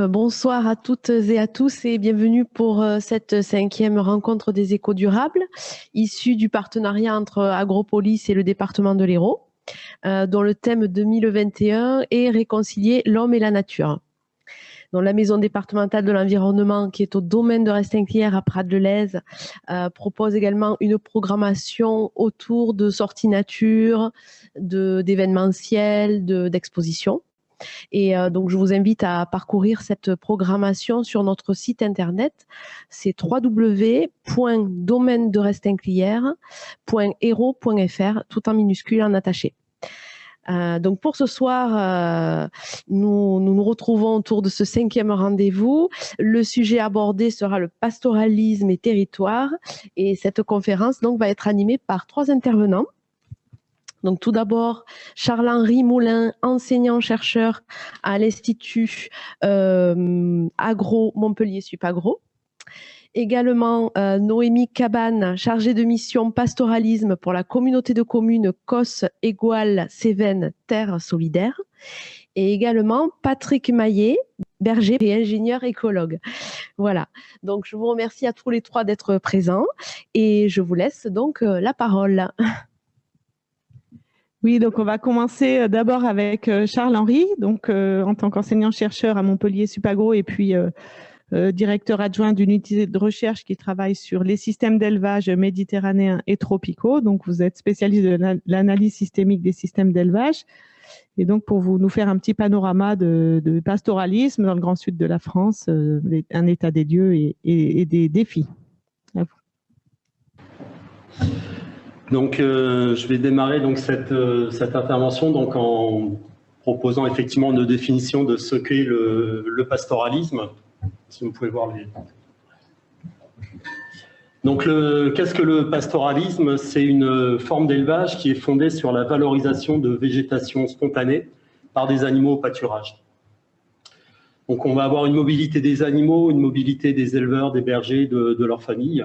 Bonsoir à toutes et à tous et bienvenue pour cette 5e rencontre des échos durables, issue du partenariat entre Agropolis et le département de l'Hérault, dont le thème 2021 est réconcilier l'homme et la nature. Donc, la maison départementale de l'environnement, qui est au domaine de Restinclières à Prades-de-Lez, propose également une programmation autour de sorties nature, d'événementiels, d'expositions. Et donc, je vous invite à parcourir cette programmation sur notre site internet. C'est www.domaine-de-restinclières.hérault.fr, tout en minuscule, en attaché. Donc, pour ce soir, nous retrouvons autour de ce 5e rendez-vous. Le sujet abordé sera le pastoralisme et territoire. Et cette conférence donc, va être animée par 3 intervenants. Donc, tout d'abord, Charles-Henri Moulin, enseignant-chercheur à l'Institut Agro Montpellier Supagro. Également, Noémie Cabane, chargée de mission pastoralisme pour la communauté de communes Cos-Égual-Cévennes Terre Solidaire. Et également, Patrick Maillet, berger et ingénieur écologue. Voilà. Donc, je vous remercie à tous les 3 d'être présents et je vous laisse donc la parole. Oui, donc on va commencer d'abord avec Charles-Henri, donc en tant qu'enseignant-chercheur à Montpellier Supagro et puis directeur adjoint d'une unité de recherche qui travaille sur les systèmes d'élevage méditerranéens et tropicaux. Donc vous êtes spécialiste de l'analyse systémique des systèmes d'élevage. Et donc pour nous faire un petit panorama de pastoralisme dans le Grand Sud de la France, un état des lieux et des défis. À vous. Donc, je vais démarrer donc cette intervention donc en proposant effectivement une définition de ce qu'est le pastoralisme. Si vous pouvez voir les. Donc, qu'est-ce que le pastoralisme? C'est une forme d'élevage qui est fondée sur la valorisation de végétation spontanée par des animaux au pâturage. Donc, on va avoir une mobilité des animaux, une mobilité des éleveurs, des bergers, de leur famille.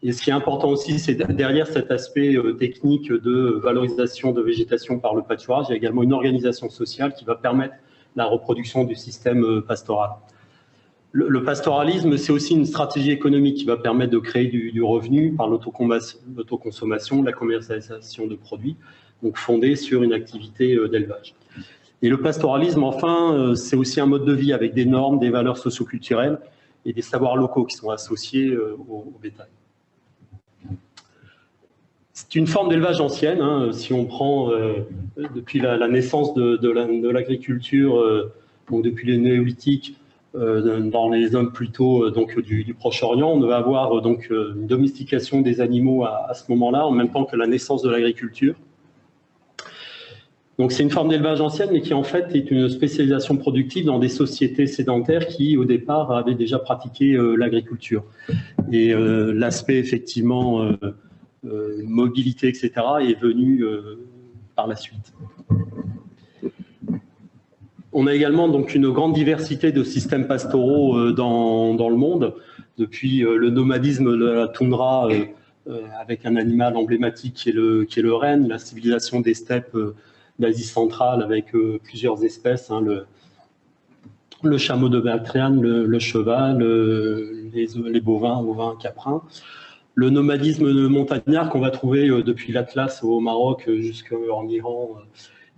Et ce qui est important aussi, c'est derrière cet aspect technique de valorisation de végétation par le pâturage, il y a également une organisation sociale qui va permettre la reproduction du système pastoral. Le pastoralisme, c'est aussi une stratégie économique qui va permettre de créer du revenu par l'autoconsommation, la commercialisation de produits, donc fondée sur une activité d'élevage. Et le pastoralisme, enfin, c'est aussi un mode de vie avec des normes, des valeurs socioculturelles et des savoirs locaux qui sont associés au bétail. C'est une forme d'élevage ancienne, hein, si on prend depuis la naissance de l'agriculture, donc depuis les néolithiques, dans les zones plutôt donc, du Proche-Orient, on va avoir donc une domestication des animaux à ce moment-là, en même temps que la naissance de l'agriculture. Donc c'est une forme d'élevage ancienne, mais qui en fait est une spécialisation productive dans des sociétés sédentaires qui, au départ, avaient déjà pratiqué l'agriculture. Et l'aspect effectivement mobilité, etc., est venu par la suite. On a également donc une grande diversité de systèmes pastoraux dans le monde, depuis le nomadisme de la toundra avec un animal emblématique qui est le renne, la civilisation des steppes d'Asie centrale avec plusieurs espèces, hein, le chameau de Bactriane, le cheval, les bovins, ovins, caprins. Le nomadisme montagnard qu'on va trouver depuis l'Atlas au Maroc jusqu'en Iran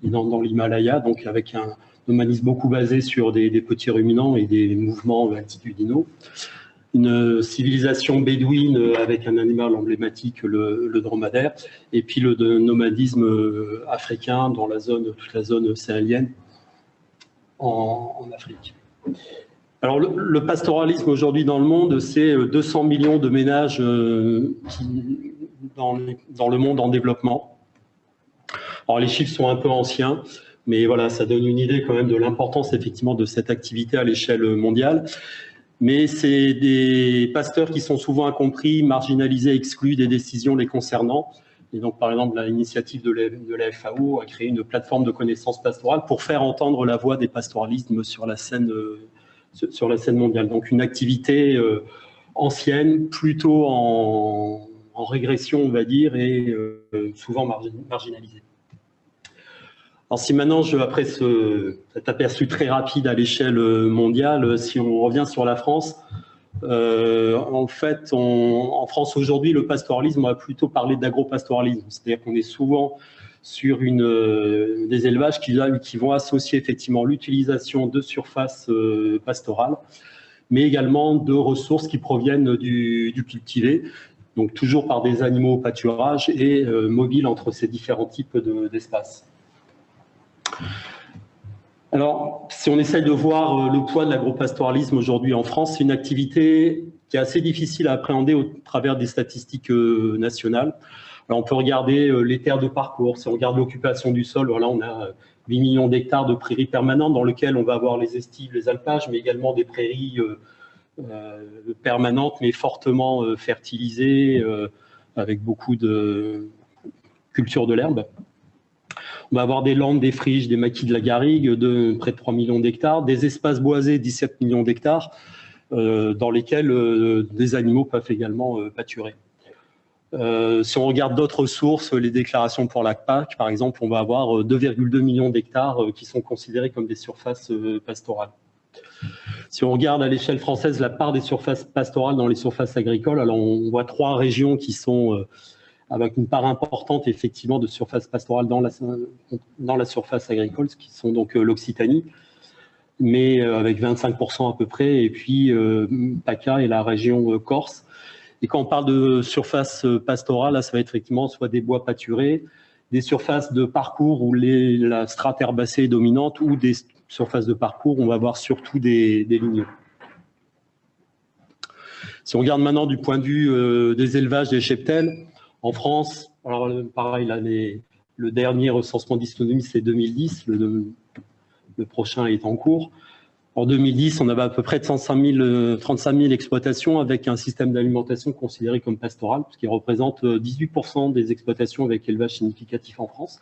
et dans l'Himalaya, donc avec un nomadisme beaucoup basé sur des petits ruminants et des mouvements altitudinaux. Une civilisation bédouine avec un animal emblématique, le dromadaire, et puis le nomadisme africain dans toute la zone sahélienne en Afrique. Alors, le pastoralisme aujourd'hui dans le monde, c'est 200 millions de ménages dans le monde en développement. Alors, les chiffres sont un peu anciens, mais voilà, ça donne une idée quand même de l'importance effectivement de cette activité à l'échelle mondiale. Mais c'est des pasteurs qui sont souvent incompris, marginalisés, exclus des décisions les concernant. Et donc, par exemple, l'initiative de la FAO a créé une plateforme de connaissances pastorales pour faire entendre la voix des pastoralismes sur la scène mondiale. Donc une activité ancienne, plutôt en régression, on va dire, et souvent marginalisée. Alors si maintenant, après cet aperçu très rapide à l'échelle mondiale, si on revient sur la France, en fait, en France aujourd'hui, le pastoralisme, on va plutôt parler d'agropastoralisme. C'est-à-dire qu'on est souvent sur des élevages qui vont associer effectivement l'utilisation de surfaces pastorales, mais également de ressources qui proviennent du cultivé, donc toujours par des animaux au pâturage et mobiles entre ces différents types d'espaces. Alors, si on essaye de voir le poids de l'agropastoralisme aujourd'hui en France, c'est une activité qui est assez difficile à appréhender au travers des statistiques nationales. Alors, on peut regarder les terres de parcours. Si on regarde l'occupation du sol, voilà, on a 8 millions d'hectares de prairies permanentes dans lesquelles on va avoir les estives, les alpages, mais également des prairies permanentes, mais fortement fertilisées, avec beaucoup de culture de l'herbe. On va avoir des landes, des friches, des maquis de la garrigue de près de 3 millions d'hectares, des espaces boisés, 17 millions d'hectares, dans lesquels des animaux peuvent également pâturer. Si on regarde d'autres sources, les déclarations pour la PAC, par exemple, on va avoir 2,2 millions d'hectares qui sont considérés comme des surfaces pastorales. Si on regarde à l'échelle française la part des surfaces pastorales dans les surfaces agricoles, alors on voit 3 régions qui sont avec une part importante effectivement de surface pastorale dans la surface agricole, ce qui sont donc l'Occitanie, mais avec 25% à peu près, et puis PACA et la région Corse. Et quand on parle de surface pastorale, là, ça va être effectivement soit des bois pâturés, des surfaces de parcours où la strate herbacée est dominante, ou des surfaces de parcours où on va avoir surtout des lignes. Si on regarde maintenant du point de vue des élevages des cheptels, en France, alors pareil, là, le dernier recensement d'hystonomie, c'est 2010, le prochain est en cours. En 2010, on avait à peu près 35 000 exploitations avec un système d'alimentation considéré comme pastoral, ce qui représente 18% des exploitations avec élevage significatif en France.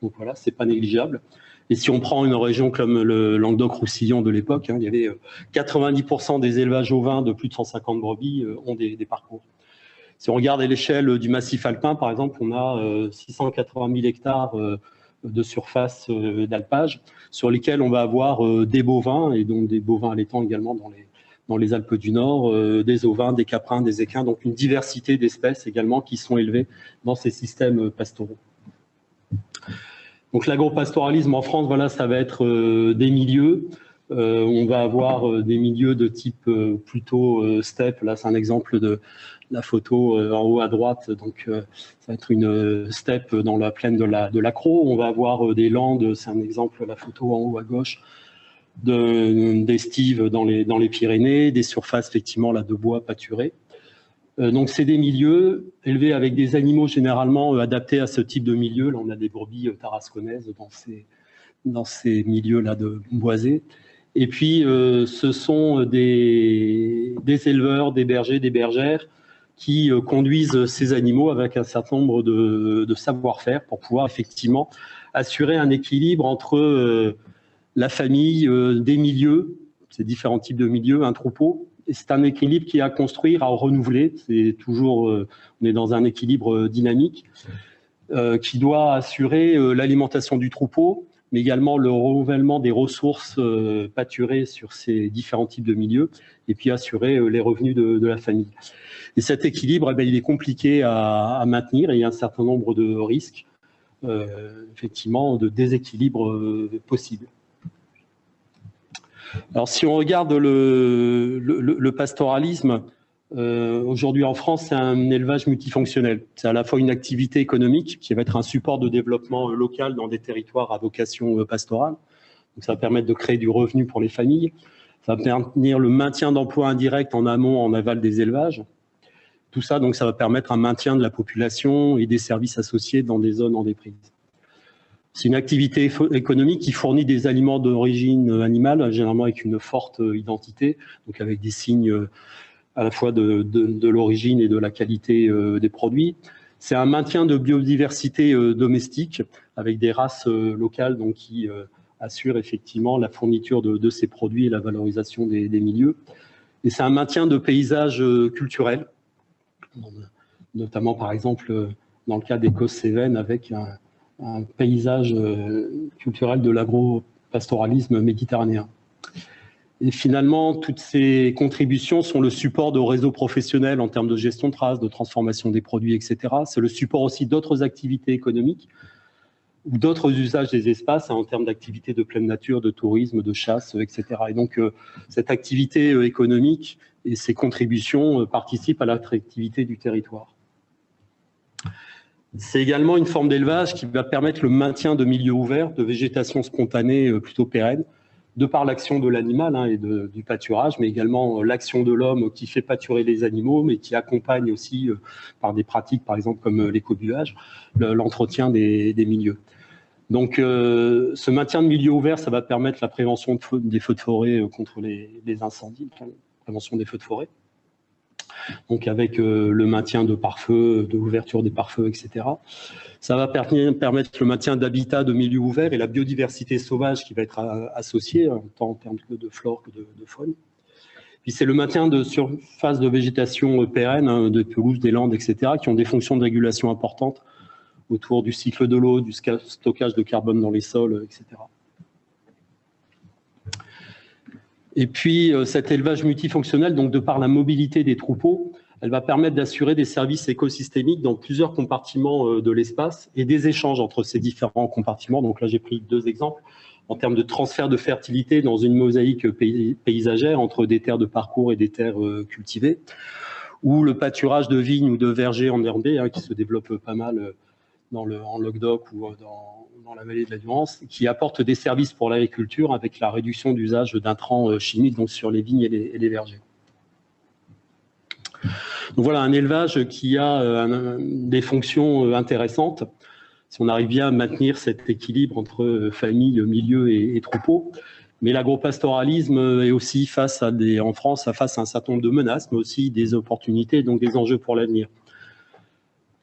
Donc voilà, c'est pas négligeable. Et si on prend une région comme le Languedoc-Roussillon de l'époque, il y avait 90% des élevages ovins de plus de 150 brebis ont des parcours. Si on regarde à l'échelle du massif alpin, par exemple, on a 680 000 hectares de surface d'alpage sur lesquels on va avoir des bovins, et donc des bovins allaitants également dans les Alpes du Nord, des ovins, des caprins, des équins, donc une diversité d'espèces également qui sont élevées dans ces systèmes pastoraux. Donc l'agropastoralisme en France, voilà, ça va être des milieux. On va avoir des milieux de type plutôt steppe. Là, c'est un exemple de la photo en haut à droite. Donc, ça va être une steppe dans la plaine de l'Accro. On va avoir des landes. C'est un exemple, la photo en haut à gauche, d'estives dans les Pyrénées, des surfaces effectivement là de bois pâturés. Donc, c'est des milieux élevés avec des animaux généralement adaptés à ce type de milieu. Là, on a des brebis tarasconnaises dans ces milieux-là de boisés. Et puis, ce sont des éleveurs, des bergers, des bergères qui conduisent ces animaux avec un certain nombre de savoir-faire pour pouvoir effectivement assurer un équilibre entre la famille, des milieux, ces différents types de milieux, un troupeau. Et c'est un équilibre qui est à construire, à renouveler. C'est toujours, on est dans un équilibre dynamique qui doit assurer l'alimentation du troupeau, mais également le renouvellement des ressources pâturées sur ces différents types de milieux, et puis assurer les revenus de la famille. Et cet équilibre, il est compliqué à maintenir, et il y a un certain nombre de risques, effectivement, de déséquilibre possible. Alors, si on regarde le pastoralisme, aujourd'hui en France, c'est un élevage multifonctionnel. C'est à la fois une activité économique qui va être un support de développement local dans des territoires à vocation pastorale. Donc, ça va permettre de créer du revenu pour les familles. Ça va permettre le maintien d'emplois indirects en amont, en aval des élevages. Tout ça, donc, ça va permettre un maintien de la population et des services associés dans des zones en déprise. C'est une activité économique qui fournit des aliments d'origine animale, généralement avec une forte identité, donc avec des signes à la fois de l'origine et de la qualité des produits. C'est un maintien de biodiversité domestique avec des races locales donc, qui assurent effectivement la fourniture de ces produits et la valorisation des milieux. Et c'est un maintien de paysages culturels, notamment par exemple dans le cas des Causses-Cévennes avec un paysage culturel de l'agro-pastoralisme méditerranéen. Et finalement, toutes ces contributions sont le support de réseaux professionnels en termes de gestion de traces, de transformation des produits, etc. C'est le support aussi d'autres activités économiques ou d'autres usages des espaces en termes d'activités de pleine nature, de tourisme, de chasse, etc. Et donc, cette activité économique et ses contributions participent à l'attractivité du territoire. C'est également une forme d'élevage qui va permettre le maintien de milieux ouverts, de végétation spontanée plutôt pérenne, de par l'action de l'animal et du pâturage, mais également l'action de l'homme qui fait pâturer les animaux, mais qui accompagne aussi par des pratiques, par exemple comme l'écobuage, l'entretien des milieux. Donc, ce maintien de milieux ouverts, ça va permettre la prévention des feux de forêt contre les incendies, la prévention des feux de forêt. Donc avec le maintien de pare-feu, de l'ouverture des pare-feux, etc. Ça va permettre le maintien d'habitats de milieux ouverts et la biodiversité sauvage qui va être associée, tant en termes de flore que de faune. Puis c'est le maintien de surfaces de végétation pérennes, de pelouses, des landes, etc., qui ont des fonctions de régulation importantes autour du cycle de l'eau, du stockage de carbone dans les sols, etc. Et puis, cet élevage multifonctionnel, donc de par la mobilité des troupeaux, elle va permettre d'assurer des services écosystémiques dans plusieurs compartiments de l'espace et des échanges entre ces différents compartiments. Donc là, j'ai pris 2 exemples en termes de transfert de fertilité dans une mosaïque paysagère entre des terres de parcours et des terres cultivées, ou le pâturage de vignes ou de vergers enherbés qui se développe pas mal en Languedoc ou dans la vallée de la Durance, qui apporte des services pour l'agriculture avec la réduction d'usage d'intrants chimiques donc sur les vignes et les vergers. Donc voilà, un élevage qui a des fonctions intéressantes, si on arrive bien à maintenir cet équilibre entre famille, milieu et troupeau. Mais l'agropastoralisme est aussi en France, face à un certain nombre de menaces, mais aussi des opportunités, donc des enjeux pour l'avenir.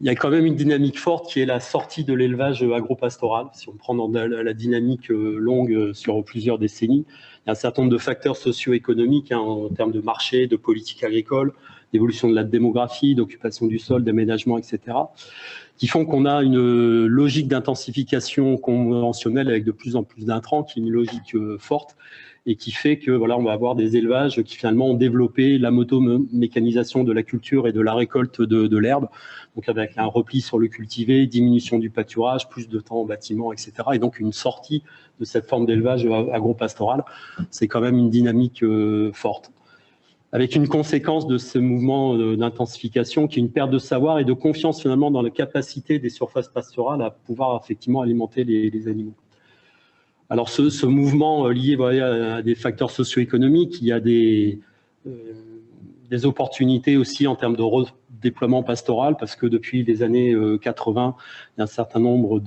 Il y a quand même une dynamique forte qui est la sortie de l'élevage agropastoral. Si on prend dans la dynamique longue sur plusieurs décennies, il y a un certain nombre de facteurs socio-économiques en termes de marché, de politique agricole, d'évolution de la démographie, d'occupation du sol, d'aménagement, etc., qui font qu'on a une logique d'intensification conventionnelle avec de plus en plus d'intrants, qui est une logique forte, et qui fait que voilà, on va avoir des élevages qui finalement ont développé la motomécanisation de la culture et de la récolte de l'herbe, donc avec un repli sur le cultivé, diminution du pâturage, plus de temps en bâtiment, etc. Et donc une sortie de cette forme d'élevage agropastoral, c'est quand même une dynamique forte. Avec une conséquence de ce mouvement d'intensification qui est une perte de savoir et de confiance finalement dans la capacité des surfaces pastorales à pouvoir effectivement alimenter les animaux. Alors ce mouvement lié à des facteurs socio-économiques, il y a des opportunités aussi en termes de redéploiement pastoral, parce que depuis les années 80, il y a un certain nombre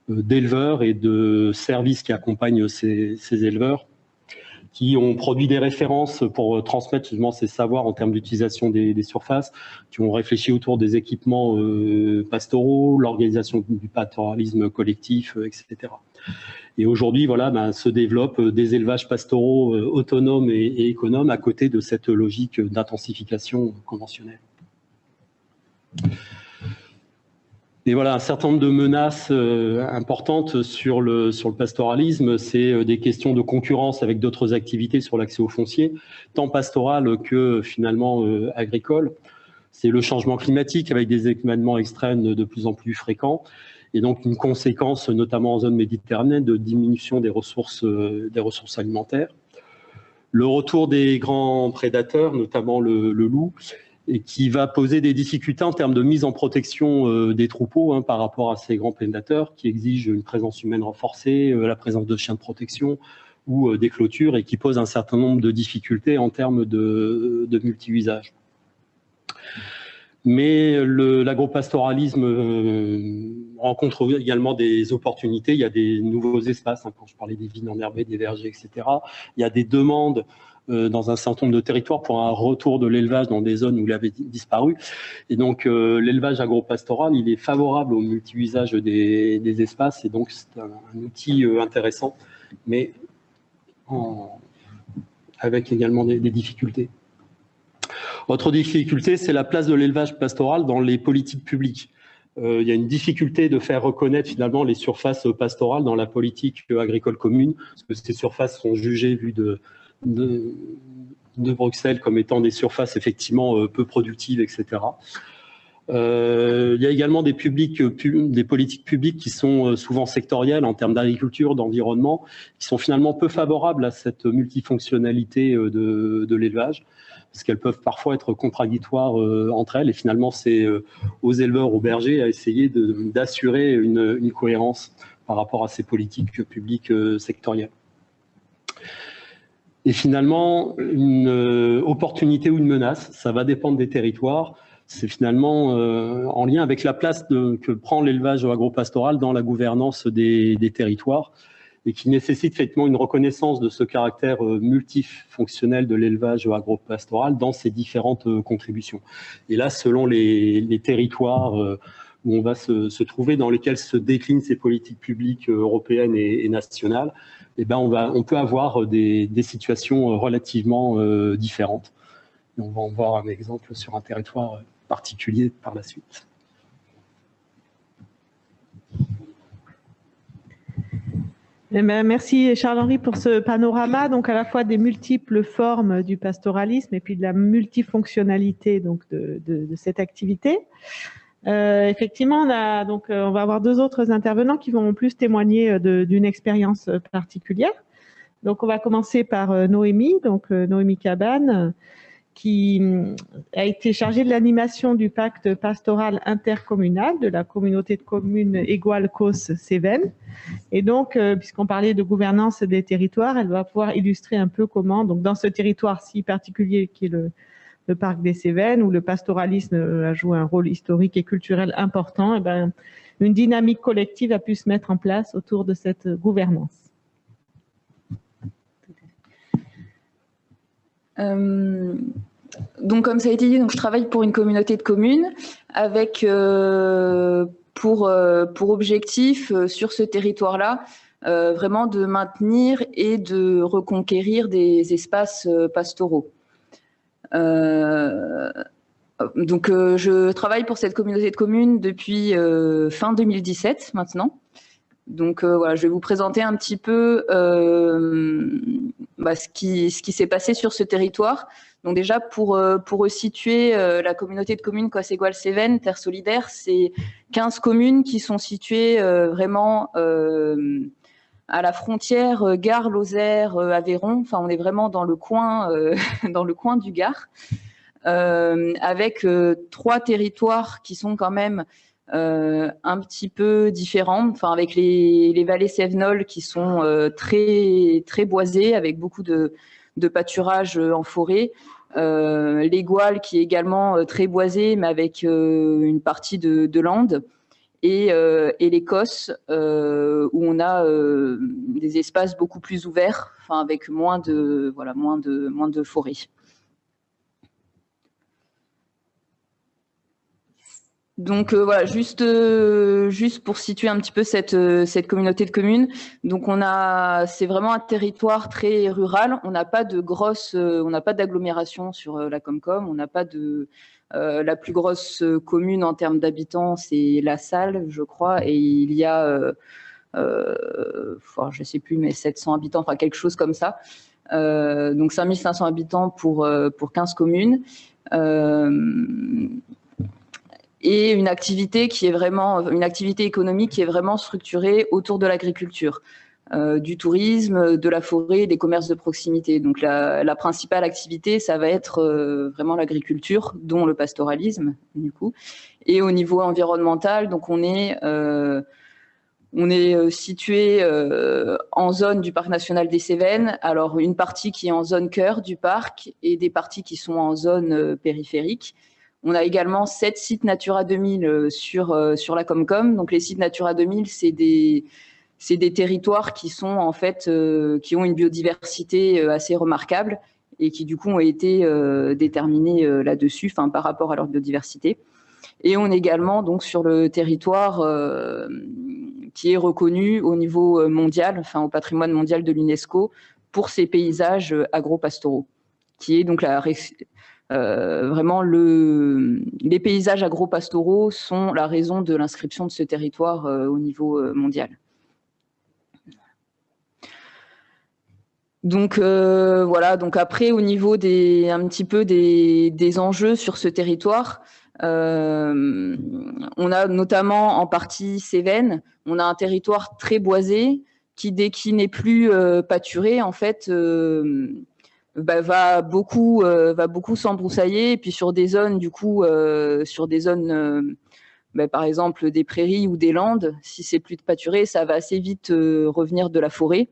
d'éleveurs et de services qui accompagnent ces éleveurs, qui ont produit des références pour transmettre justement ces savoirs en termes d'utilisation des surfaces, qui ont réfléchi autour des équipements pastoraux, l'organisation du pastoralisme collectif, etc. Et aujourd'hui, voilà, se développent des élevages pastoraux autonomes et économes à côté de cette logique d'intensification conventionnelle. Et voilà, un certain nombre de menaces importantes sur le pastoralisme, c'est des questions de concurrence avec d'autres activités sur l'accès au foncier, tant pastoral que finalement agricole. C'est le changement climatique avec des événements extrêmes de plus en plus fréquents, et donc une conséquence, notamment en zone méditerranéenne, de diminution des ressources alimentaires. Le retour des grands prédateurs, notamment le loup, et qui va poser des difficultés en termes de mise en protection des troupeaux par rapport à ces grands prédateurs qui exigent une présence humaine renforcée, la présence de chiens de protection ou des clôtures, et qui posent un certain nombre de difficultés en termes de multi-usage. Mais l'agropastoralisme rencontre également des opportunités. Il y a des nouveaux espaces, quand je parlais des vignes enherbées, des vergers, etc. Il y a des demandes dans un certain nombre de territoires pour un retour de l'élevage dans des zones où il avait disparu. Et donc l'élevage agropastoral, il est favorable au multi-usage des espaces, et donc c'est un outil intéressant, mais avec également des difficultés. Autre difficulté, c'est la place de l'élevage pastoral dans les politiques publiques. il y a une difficulté de faire reconnaître finalement les surfaces pastorales dans la politique agricole commune, parce que ces surfaces sont jugées, vues de Bruxelles, comme étant des surfaces effectivement peu productives, etc. Il y a également des politiques publiques qui sont souvent sectorielles en termes d'agriculture, d'environnement, qui sont finalement peu favorables à cette multifonctionnalité de l'élevage, parce qu'elles peuvent parfois être contradictoires entre elles, et finalement c'est aux éleveurs, aux bergers à essayer d'assurer une cohérence par rapport à ces politiques publiques sectorielles. Et finalement, une opportunité ou une menace, ça va dépendre des territoires. C'est finalement en lien avec la place que prend l'élevage agropastoral dans la gouvernance des territoires, et qui nécessite effectivement une reconnaissance de ce caractère multifonctionnel de l'élevage agropastoral dans ses différentes contributions. Et là, selon les territoires où on va se trouver, dans lesquels se déclinent ces politiques publiques européennes et nationales, eh ben on peut avoir des situations relativement différentes. Et on va en voir un exemple sur un territoire particulier par la suite. Eh bien, merci Charles-Henri pour ce panorama, donc à la fois des multiples formes du pastoralisme et puis de la multifonctionnalité donc de cette activité. Effectivement, on va avoir deux autres intervenants qui vont plus témoigner d'une expérience particulière. Donc, on va commencer par Noémie, Noémie Cabane, qui a été chargée de l'animation du pacte pastoral intercommunal de la communauté de communes Égual-Causse-Cévennes. Et donc, puisqu'on parlait de gouvernance des territoires, elle va pouvoir illustrer un peu comment, donc dans ce territoire si particulier qui est le parc des Cévennes, où le pastoralisme a joué un rôle historique et culturel important, et ben, une dynamique collective a pu se mettre en place autour de cette gouvernance. Donc, comme ça a été dit, donc, je travaille pour une communauté de communes avec pour objectif sur ce territoire-là vraiment de maintenir et de reconquérir des espaces pastoraux. Donc, je travaille pour cette communauté de communes depuis fin 2017 maintenant. Donc voilà, je vais vous présenter un petit peu ce qui s'est passé sur ce territoire. Donc déjà, pour resituer la communauté de communes Causse-Égual-Cévennes, Terre Solidaire, c'est 15 communes qui sont situées vraiment à la frontière Gard, Lozère, Aveyron. Enfin, on est vraiment dans le coin du Gard, avec 3 territoires qui sont quand même un petit peu différents, enfin avec les vallées cévenoles qui sont très très boisées avec beaucoup de pâturage en forêt, l'Égual qui est également très boisé mais avec une partie de lande, et l'Écosse où on a des espaces beaucoup plus ouverts, enfin avec moins de forêt. Donc voilà, juste pour situer un petit peu cette communauté de communes. Donc c'est vraiment un territoire très rural. On n'a pas d'agglomération sur la Comcom. On n'a pas de la plus grosse commune en termes d'habitants, c'est La Salle, je crois, et il y a je sais plus, mais 700 habitants, enfin quelque chose comme ça. Donc 5500 habitants pour 15 communes. Et une activité économique qui est vraiment structurée autour de l'agriculture, du tourisme, de la forêt, des commerces de proximité. Donc la principale activité, ça va être vraiment l'agriculture, dont le pastoralisme, du coup. Et au niveau environnemental, donc on est situé en zone du parc national des Cévennes. Alors une partie qui est en zone cœur du parc et des parties qui sont en zone périphérique. On a également 7 sites Natura 2000 sur la Comcom. Donc les sites Natura 2000, c'est des territoires qui sont en fait qui ont une biodiversité assez remarquable et qui du coup ont été déterminés là-dessus, enfin par rapport à leur biodiversité. Et on est également donc sur le territoire qui est reconnu au niveau mondial, enfin au patrimoine mondial de l'UNESCO pour ses paysages agro-pastoraux, qui est donc vraiment, les paysages agro-pastoraux sont la raison de l'inscription de ce territoire au niveau mondial. Donc voilà, donc après au niveau un petit peu des enjeux sur ce territoire, on a notamment en partie Cévennes, on a un territoire très boisé qui, dès qu'il n'est plus pâturé, en fait, va beaucoup s'embroussailler, et puis sur des zones, du coup, par exemple des prairies ou des landes, si c'est plus pâturé, ça va assez vite revenir de la forêt.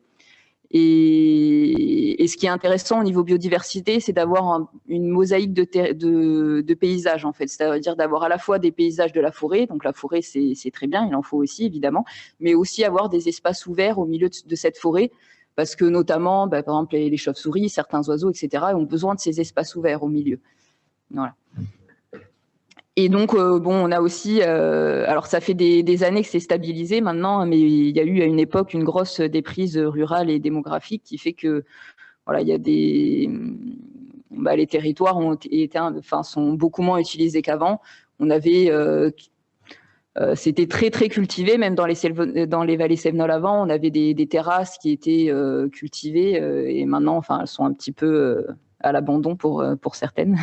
Et ce qui est intéressant au niveau biodiversité, c'est d'avoir une mosaïque de paysages, en fait. C'est-à-dire d'avoir à la fois des paysages de la forêt, donc la forêt, c'est très bien, il en faut aussi, évidemment, mais aussi avoir des espaces ouverts au milieu de cette forêt, parce que notamment, par exemple, les chauves-souris, certains oiseaux, etc., ont besoin de ces espaces ouverts au milieu. Voilà. Et donc, on a aussi, alors ça fait des années que c'est stabilisé maintenant, mais il y a eu à une époque une grosse déprise rurale et démographique qui fait que, voilà, il y a les territoires sont beaucoup moins utilisés qu'avant. On avait, c'était très très cultivé, même dans les vallées cévenoles avant, on avait des terrasses qui étaient cultivées, et maintenant, elles sont un petit peu à l'abandon pour certaines.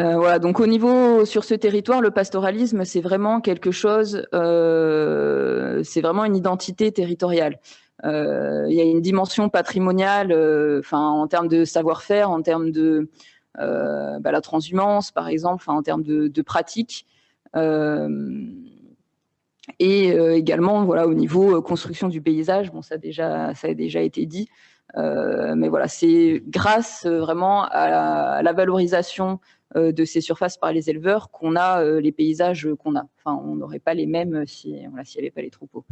Voilà, donc au niveau sur ce territoire, le pastoralisme, c'est vraiment quelque chose, c'est vraiment une identité territoriale. Il y a une dimension patrimoniale, en termes de savoir-faire, en termes de la transhumance, par exemple, en termes de pratiques, et également, voilà, au niveau construction du paysage, ça a déjà été dit, mais voilà, c'est grâce vraiment à la valorisation de ces surfaces par les éleveurs qu'on a les paysages qu'on a. Enfin, on n'aurait pas les mêmes s'il n'y avait pas les troupeaux.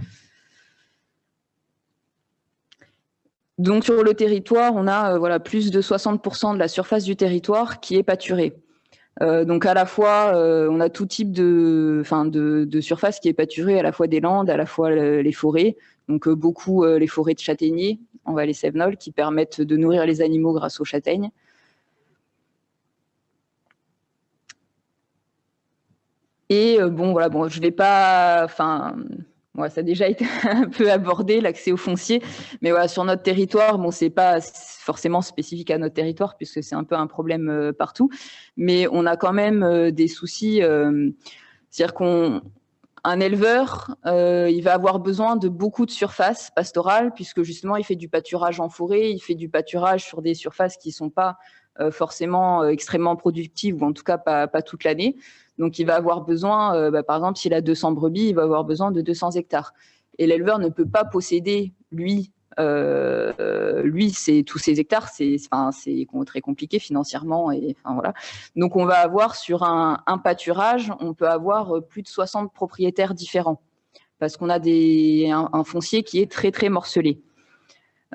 Donc sur le territoire, on a plus de 60% de la surface du territoire qui est pâturée. Donc à la fois, on a tout type de surface qui est pâturée, à la fois des landes, à la fois les forêts. Donc beaucoup les forêts de châtaigniers en vallée cévenole qui permettent de nourrir les animaux grâce aux châtaignes. Et je vais pas, ça a déjà été un peu abordé, l'accès au foncier, mais voilà, sur notre territoire, c'est pas forcément spécifique à notre territoire puisque c'est un peu un problème partout, mais on a quand même des soucis, c'est-à-dire qu'un éleveur, il va avoir besoin de beaucoup de surface pastorale puisque justement il fait du pâturage en forêt, il fait du pâturage sur des surfaces qui sont pas forcément extrêmement productives, ou en tout cas pas toute l'année. Donc, il va avoir besoin, par exemple, s'il a 200 brebis, il va avoir besoin de 200 hectares. Et l'éleveur ne peut pas posséder, tous ces hectares, c'est très compliqué financièrement. Voilà. Donc, on va avoir sur un pâturage, on peut avoir plus de 60 propriétaires différents parce qu'on a un foncier qui est très, très morcelé.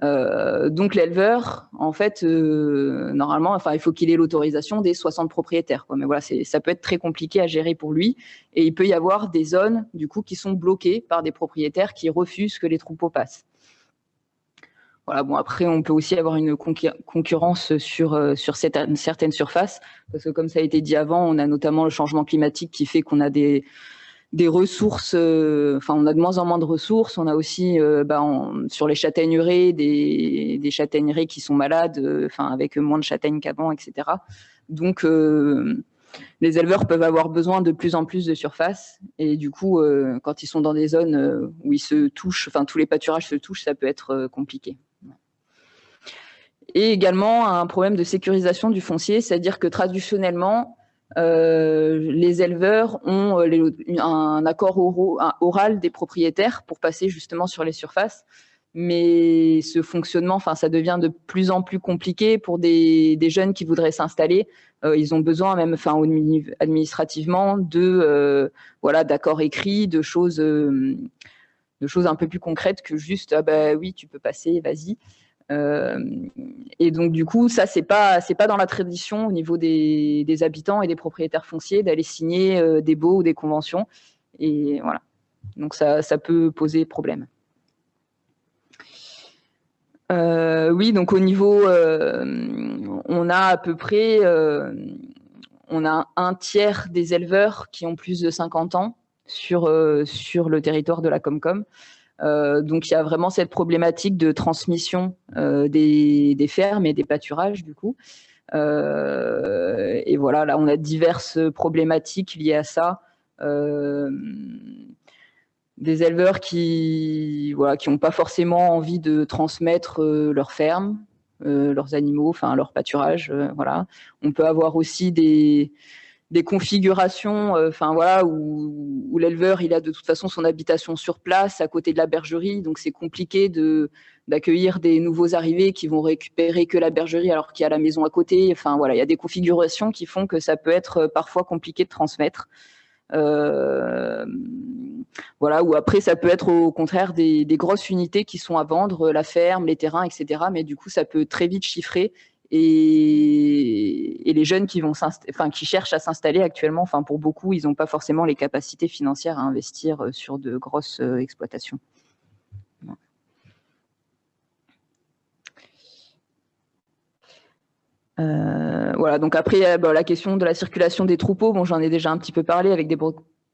Donc l'éleveur, en fait, normalement, il faut qu'il ait l'autorisation des 60 propriétaires, quoi. Mais voilà, ça peut être très compliqué à gérer pour lui. Et il peut y avoir des zones, du coup, qui sont bloquées par des propriétaires qui refusent que les troupeaux passent. Voilà, après, on peut aussi avoir une concurrence sur certaines surfaces, parce que comme ça a été dit avant, on a notamment le changement climatique qui fait qu'on a des ressources, on a de moins en moins de ressources. On a aussi, sur les châtaigneraies, des châtaigneraies qui sont malades, avec moins de châtaignes qu'avant, etc. Donc, les éleveurs peuvent avoir besoin de plus en plus de surface. Et du coup, quand ils sont dans des zones où ils se touchent, tous les pâturages se touchent, ça peut être compliqué. Et également, un problème de sécurisation du foncier, c'est-à-dire que traditionnellement, les éleveurs ont un accord oral des propriétaires pour passer justement sur les surfaces, mais ce fonctionnement, ça devient de plus en plus compliqué pour des jeunes qui voudraient s'installer. Ils ont besoin même, administrativement, d'accords écrits, de choses un peu plus concrètes que juste oui, tu peux passer, vas-y. Et donc du coup, ça c'est pas dans la tradition au niveau des habitants et des propriétaires fonciers d'aller signer des baux ou des conventions. Et voilà. Donc ça peut poser problème. Oui, donc au niveau, on a à peu près, on a un tiers des éleveurs qui ont plus de 50 ans sur le territoire de la Comcom. Donc il y a vraiment cette problématique de transmission des fermes et des pâturages du coup. Et voilà, là on a diverses problématiques liées à ça. Des éleveurs qui n'ont pas forcément envie de transmettre leur ferme, leurs animaux, enfin leur pâturage. Voilà. On peut avoir aussi des configurations, où l'éleveur il a de toute façon son habitation sur place, à côté de la bergerie, donc c'est compliqué d'accueillir des nouveaux arrivés qui vont récupérer que la bergerie alors qu'il y a la maison à côté. Enfin voilà, il y a des configurations qui font que ça peut être parfois compliqué de transmettre. Voilà, ou après ça peut être au contraire des grosses unités qui sont à vendre, la ferme, les terrains, etc. Mais du coup, ça peut très vite chiffrer et les jeunes qui cherchent à s'installer actuellement, enfin pour beaucoup, ils n'ont pas forcément les capacités financières à investir sur de grosses exploitations. Voilà, donc après, la question de la circulation des troupeaux, bon, j'en ai déjà un petit peu parlé avec des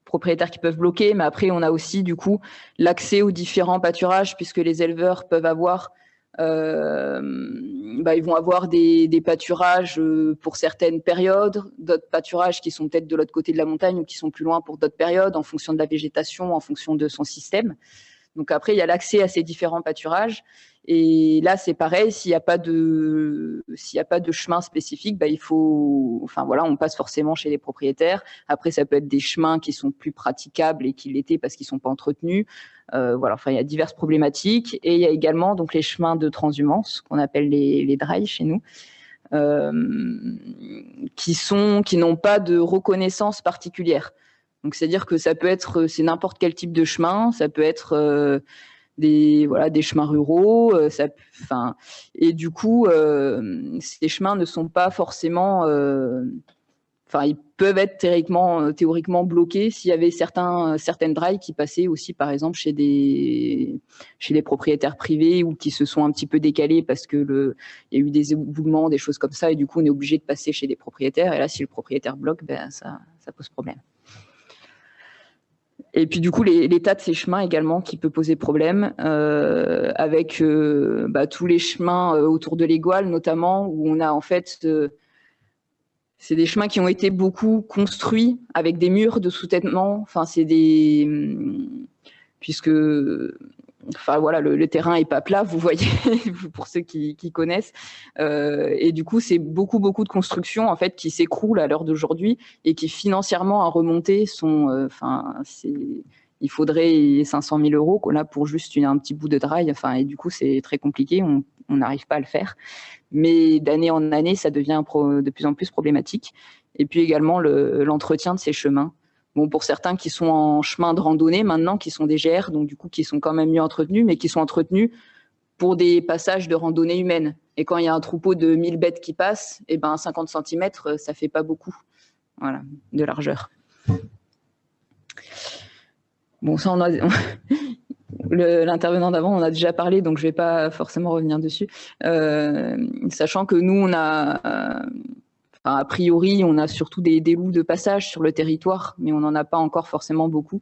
propriétaires qui peuvent bloquer, mais après, on a aussi du coup l'accès aux différents pâturages, puisque les éleveurs peuvent avoir, ils vont avoir des pâturages pour certaines périodes, d'autres pâturages qui sont peut-être de l'autre côté de la montagne ou qui sont plus loin pour d'autres périodes, en fonction de la végétation, en fonction de son système. Donc après, il y a l'accès à ces différents pâturages. Et là, c'est pareil, s'il n'y a pas de chemin spécifique, on passe forcément chez les propriétaires. Après, ça peut être des chemins qui sont plus praticables et qui l'étaient parce qu'ils sont pas entretenus. Il y a diverses problématiques. Et il y a également donc les chemins de transhumance qu'on appelle les drailles chez nous, qui n'ont pas de reconnaissance particulière. Donc c'est-à-dire que c'est n'importe quel type de chemin, ça peut être des chemins ruraux, et du coup ces chemins ne sont pas forcément, ils peuvent être théoriquement bloqués s'il y avait certaines drives qui passaient aussi par exemple chez des propriétaires privés ou qui se sont un petit peu décalés parce que il y a eu des éboulements, des choses comme ça, et du coup on est obligé de passer chez des propriétaires, et là si le propriétaire bloque, ça pose problème. Et puis du coup, l'état de ces chemins également qui peut poser problème, avec tous les chemins autour de l'Égoal notamment, où on a en fait, c'est des chemins qui ont été beaucoup construits avec des murs de soutènement. Enfin, puisque le terrain est pas plat, vous voyez, pour ceux qui connaissent. Et du coup, c'est beaucoup de constructions en fait qui s'écroulent à l'heure d'aujourd'hui et qui financièrement à remonter sont, il faudrait 500 000 € là pour juste un petit bout de draille. Et du coup, c'est très compliqué. On n'arrive pas à le faire. Mais d'année en année, ça devient de plus en plus problématique. Et puis également l'entretien de ces chemins. Bon, pour certains qui sont en chemin de randonnée maintenant, qui sont des GR, donc du coup qui sont quand même mieux entretenus, mais qui sont entretenus pour des passages de randonnée humaine. Et quand il y a un troupeau de 1000 bêtes qui passent, 50 cm, ça fait pas beaucoup, voilà, de largeur. Bon, ça l'intervenant d'avant, on a déjà parlé, donc je vais pas forcément revenir dessus. Sachant que nous, on a... a priori, on a surtout des loups de passage sur le territoire, mais on n'en a pas encore forcément beaucoup.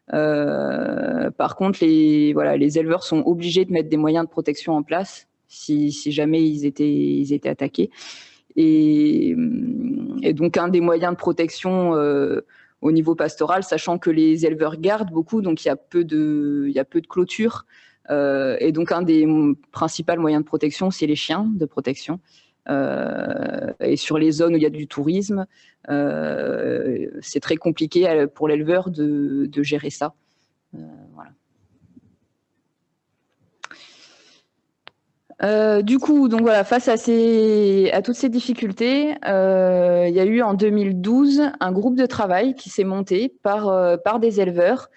Par contre, les éleveurs sont obligés de mettre des moyens de protection en place si jamais ils étaient attaqués. Et donc, un des moyens de protection au niveau pastoral, sachant que les éleveurs gardent beaucoup, donc il y a peu de clôture. Et donc, un des principaux moyens de protection, c'est les chiens de protection. Et sur les zones où il y a du tourisme, c'est très compliqué pour l'éleveur de gérer ça. Voilà. Du coup, donc voilà, face à toutes ces difficultés, il y a eu en 2012 un groupe de travail qui s'est monté par des éleveurs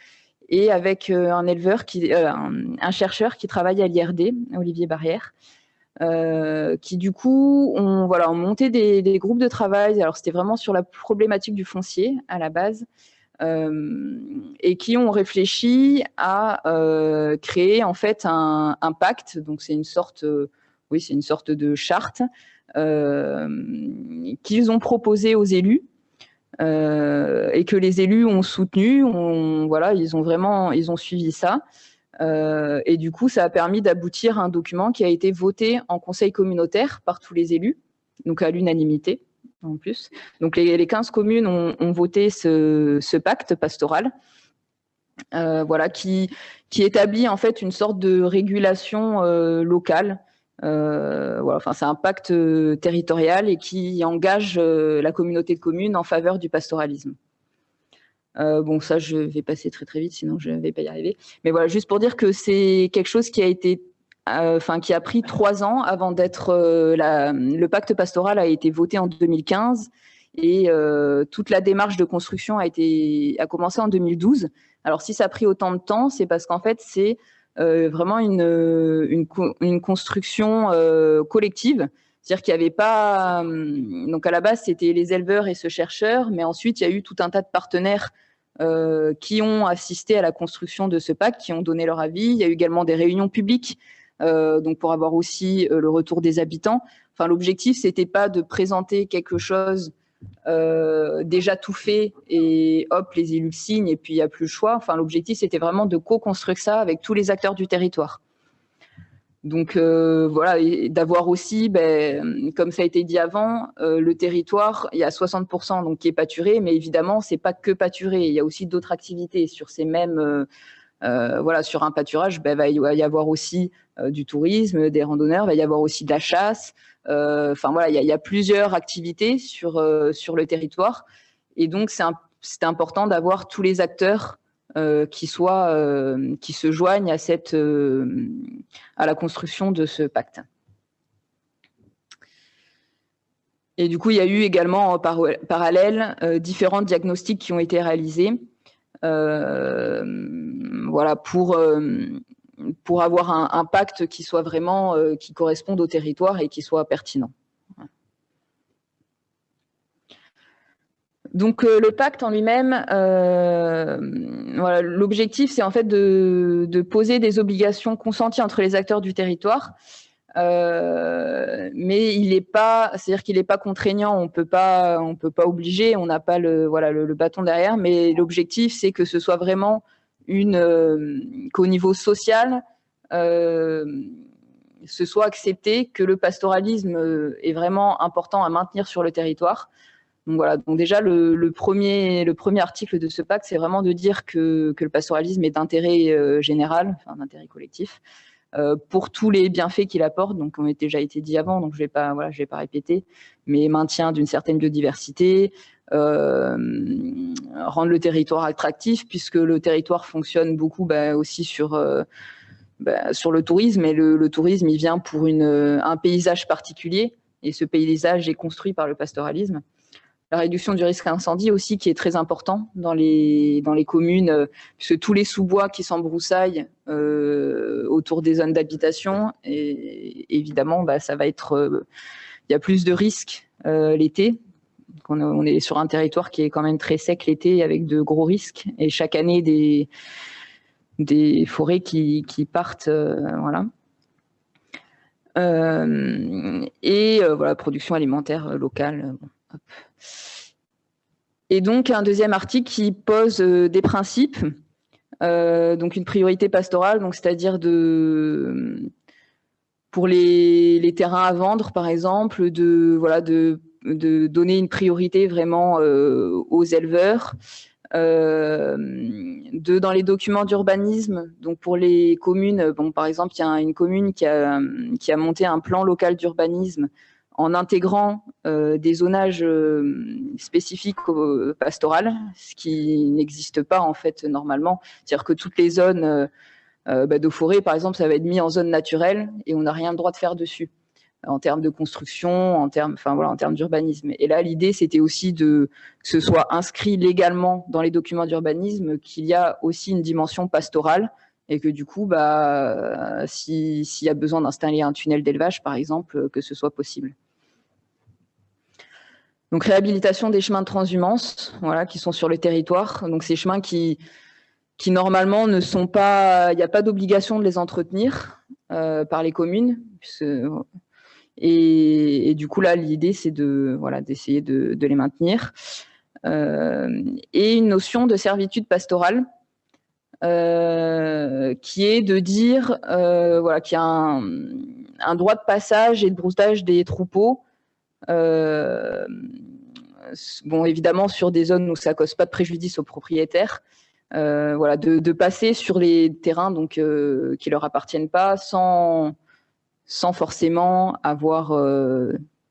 et avec un chercheur qui travaille à l'IRD, Olivier Barrière. Qui du coup ont monté des groupes de travail. Alors c'était vraiment sur la problématique du foncier à la base, et qui ont réfléchi à créer en fait un pacte. Donc c'est une sorte, oui, c'est une sorte de charte qu'ils ont proposée aux élus et que les élus ont soutenu. Voilà, ils ont suivi ça. Et du coup, ça a permis d'aboutir à un document qui a été voté en conseil communautaire par tous les élus, donc à l'unanimité en plus. Donc les 15 communes ont voté ce pacte pastoral, voilà, qui établit en fait une sorte de régulation locale. Voilà, enfin, c'est un pacte territorial et qui engage la communauté de communes en faveur du pastoralisme. Bon, ça, je vais passer très très vite, sinon je ne vais pas y arriver. Mais voilà, juste pour dire que c'est quelque chose qui a été, qui a pris 3 ans avant d'être. Le pacte pastoral a été voté en 2015 et toute la démarche de construction a commencé en 2012. Alors, si ça a pris autant de temps, c'est parce qu'en fait, c'est vraiment une construction collective. C'est-à-dire qu'il n'y avait pas. Donc, à la base, c'était les éleveurs et ce chercheur, mais ensuite, il y a eu tout un tas de partenaires qui ont assisté à la construction de ce pacte, qui ont donné leur avis. Il y a eu également des réunions publiques, donc pour avoir aussi le retour des habitants. Enfin, l'objectif, c'était pas de présenter quelque chose déjà tout fait et hop, les élus signent et puis il n'y a plus le choix. Enfin, l'objectif, c'était vraiment de co-construire ça avec tous les acteurs du territoire. Donc voilà, et d'avoir aussi, comme ça a été dit avant, le territoire, il y a 60% donc qui est pâturé, mais évidemment, c'est pas que pâturé. Il y a aussi d'autres activités sur ces mêmes, voilà, sur un pâturage, va y avoir aussi du tourisme, des randonneurs, va y avoir aussi de la chasse. Enfin voilà, il y a plusieurs activités sur le territoire, et donc c'est important d'avoir tous les acteurs qui se joignent à la construction de ce pacte. Et du coup, il y a eu également en parallèle différents diagnostics qui ont été réalisés, voilà, pour avoir un pacte qui soit vraiment qui corresponde au territoire et qui soit pertinent. Donc le pacte en lui-même, voilà, l'objectif, c'est en fait de poser des obligations consenties entre les acteurs du territoire, mais il n'est pas, c'est-à-dire qu'il n'est pas contraignant. On peut pas obliger, on n'a pas le bâton derrière. Mais l'objectif, c'est que ce soit vraiment qu'au niveau social, ce soit accepté que le pastoralisme est vraiment important à maintenir sur le territoire. Donc voilà, donc déjà le premier article de ce pacte, c'est vraiment de dire que le pastoralisme est d'intérêt général, enfin d'intérêt collectif, pour tous les bienfaits qu'il apporte, donc qui ont déjà été dit avant, donc je vais pas répéter, mais maintien d'une certaine biodiversité, rendre le territoire attractif, puisque le territoire fonctionne beaucoup aussi sur le tourisme, et le tourisme, il vient pour un paysage particulier, et ce paysage est construit par le pastoralisme. La réduction du risque incendie aussi, qui est très important dans les communes, puisque tous les sous-bois qui s'embroussaillent autour des zones d'habitation, et évidemment, ça va être, il y a plus de risques l'été. On est sur un territoire qui est quand même très sec l'été, avec de gros risques, et chaque année des forêts qui partent, voilà. Voilà, production alimentaire locale. Hop. Et donc un deuxième article qui pose des principes, donc une priorité pastorale, donc c'est-à-dire pour les terrains à vendre par exemple, de donner une priorité vraiment aux éleveurs, dans les documents d'urbanisme, donc pour les communes, par exemple il y a une commune qui a monté un plan local d'urbanisme en intégrant des zonages spécifiques au pastoral, ce qui n'existe pas en fait normalement. C'est-à-dire que toutes les zones d'eau forêt, par exemple, ça va être mis en zone naturelle et on n'a rien le droit de faire dessus en termes de construction, en termes d'urbanisme. Et là, l'idée, c'était aussi que ce soit inscrit légalement dans les documents d'urbanisme qu'il y a aussi une dimension pastorale, et que du coup, s'il y a besoin d'installer un tunnel d'élevage, par exemple, que ce soit possible. Donc réhabilitation des chemins de transhumance, voilà, qui sont sur le territoire. Donc ces chemins qui normalement ne sont pas, il n'y a pas d'obligation de les entretenir par les communes. Et du coup là, l'idée c'est d'essayer de les maintenir. Et une notion de servitude pastorale. Qui est de dire qu'il y a un droit de passage et de broutage des troupeaux. Bon, évidemment, sur des zones où ça cause pas de préjudice aux propriétaires, de passer sur les terrains donc qui leur appartiennent pas sans forcément avoir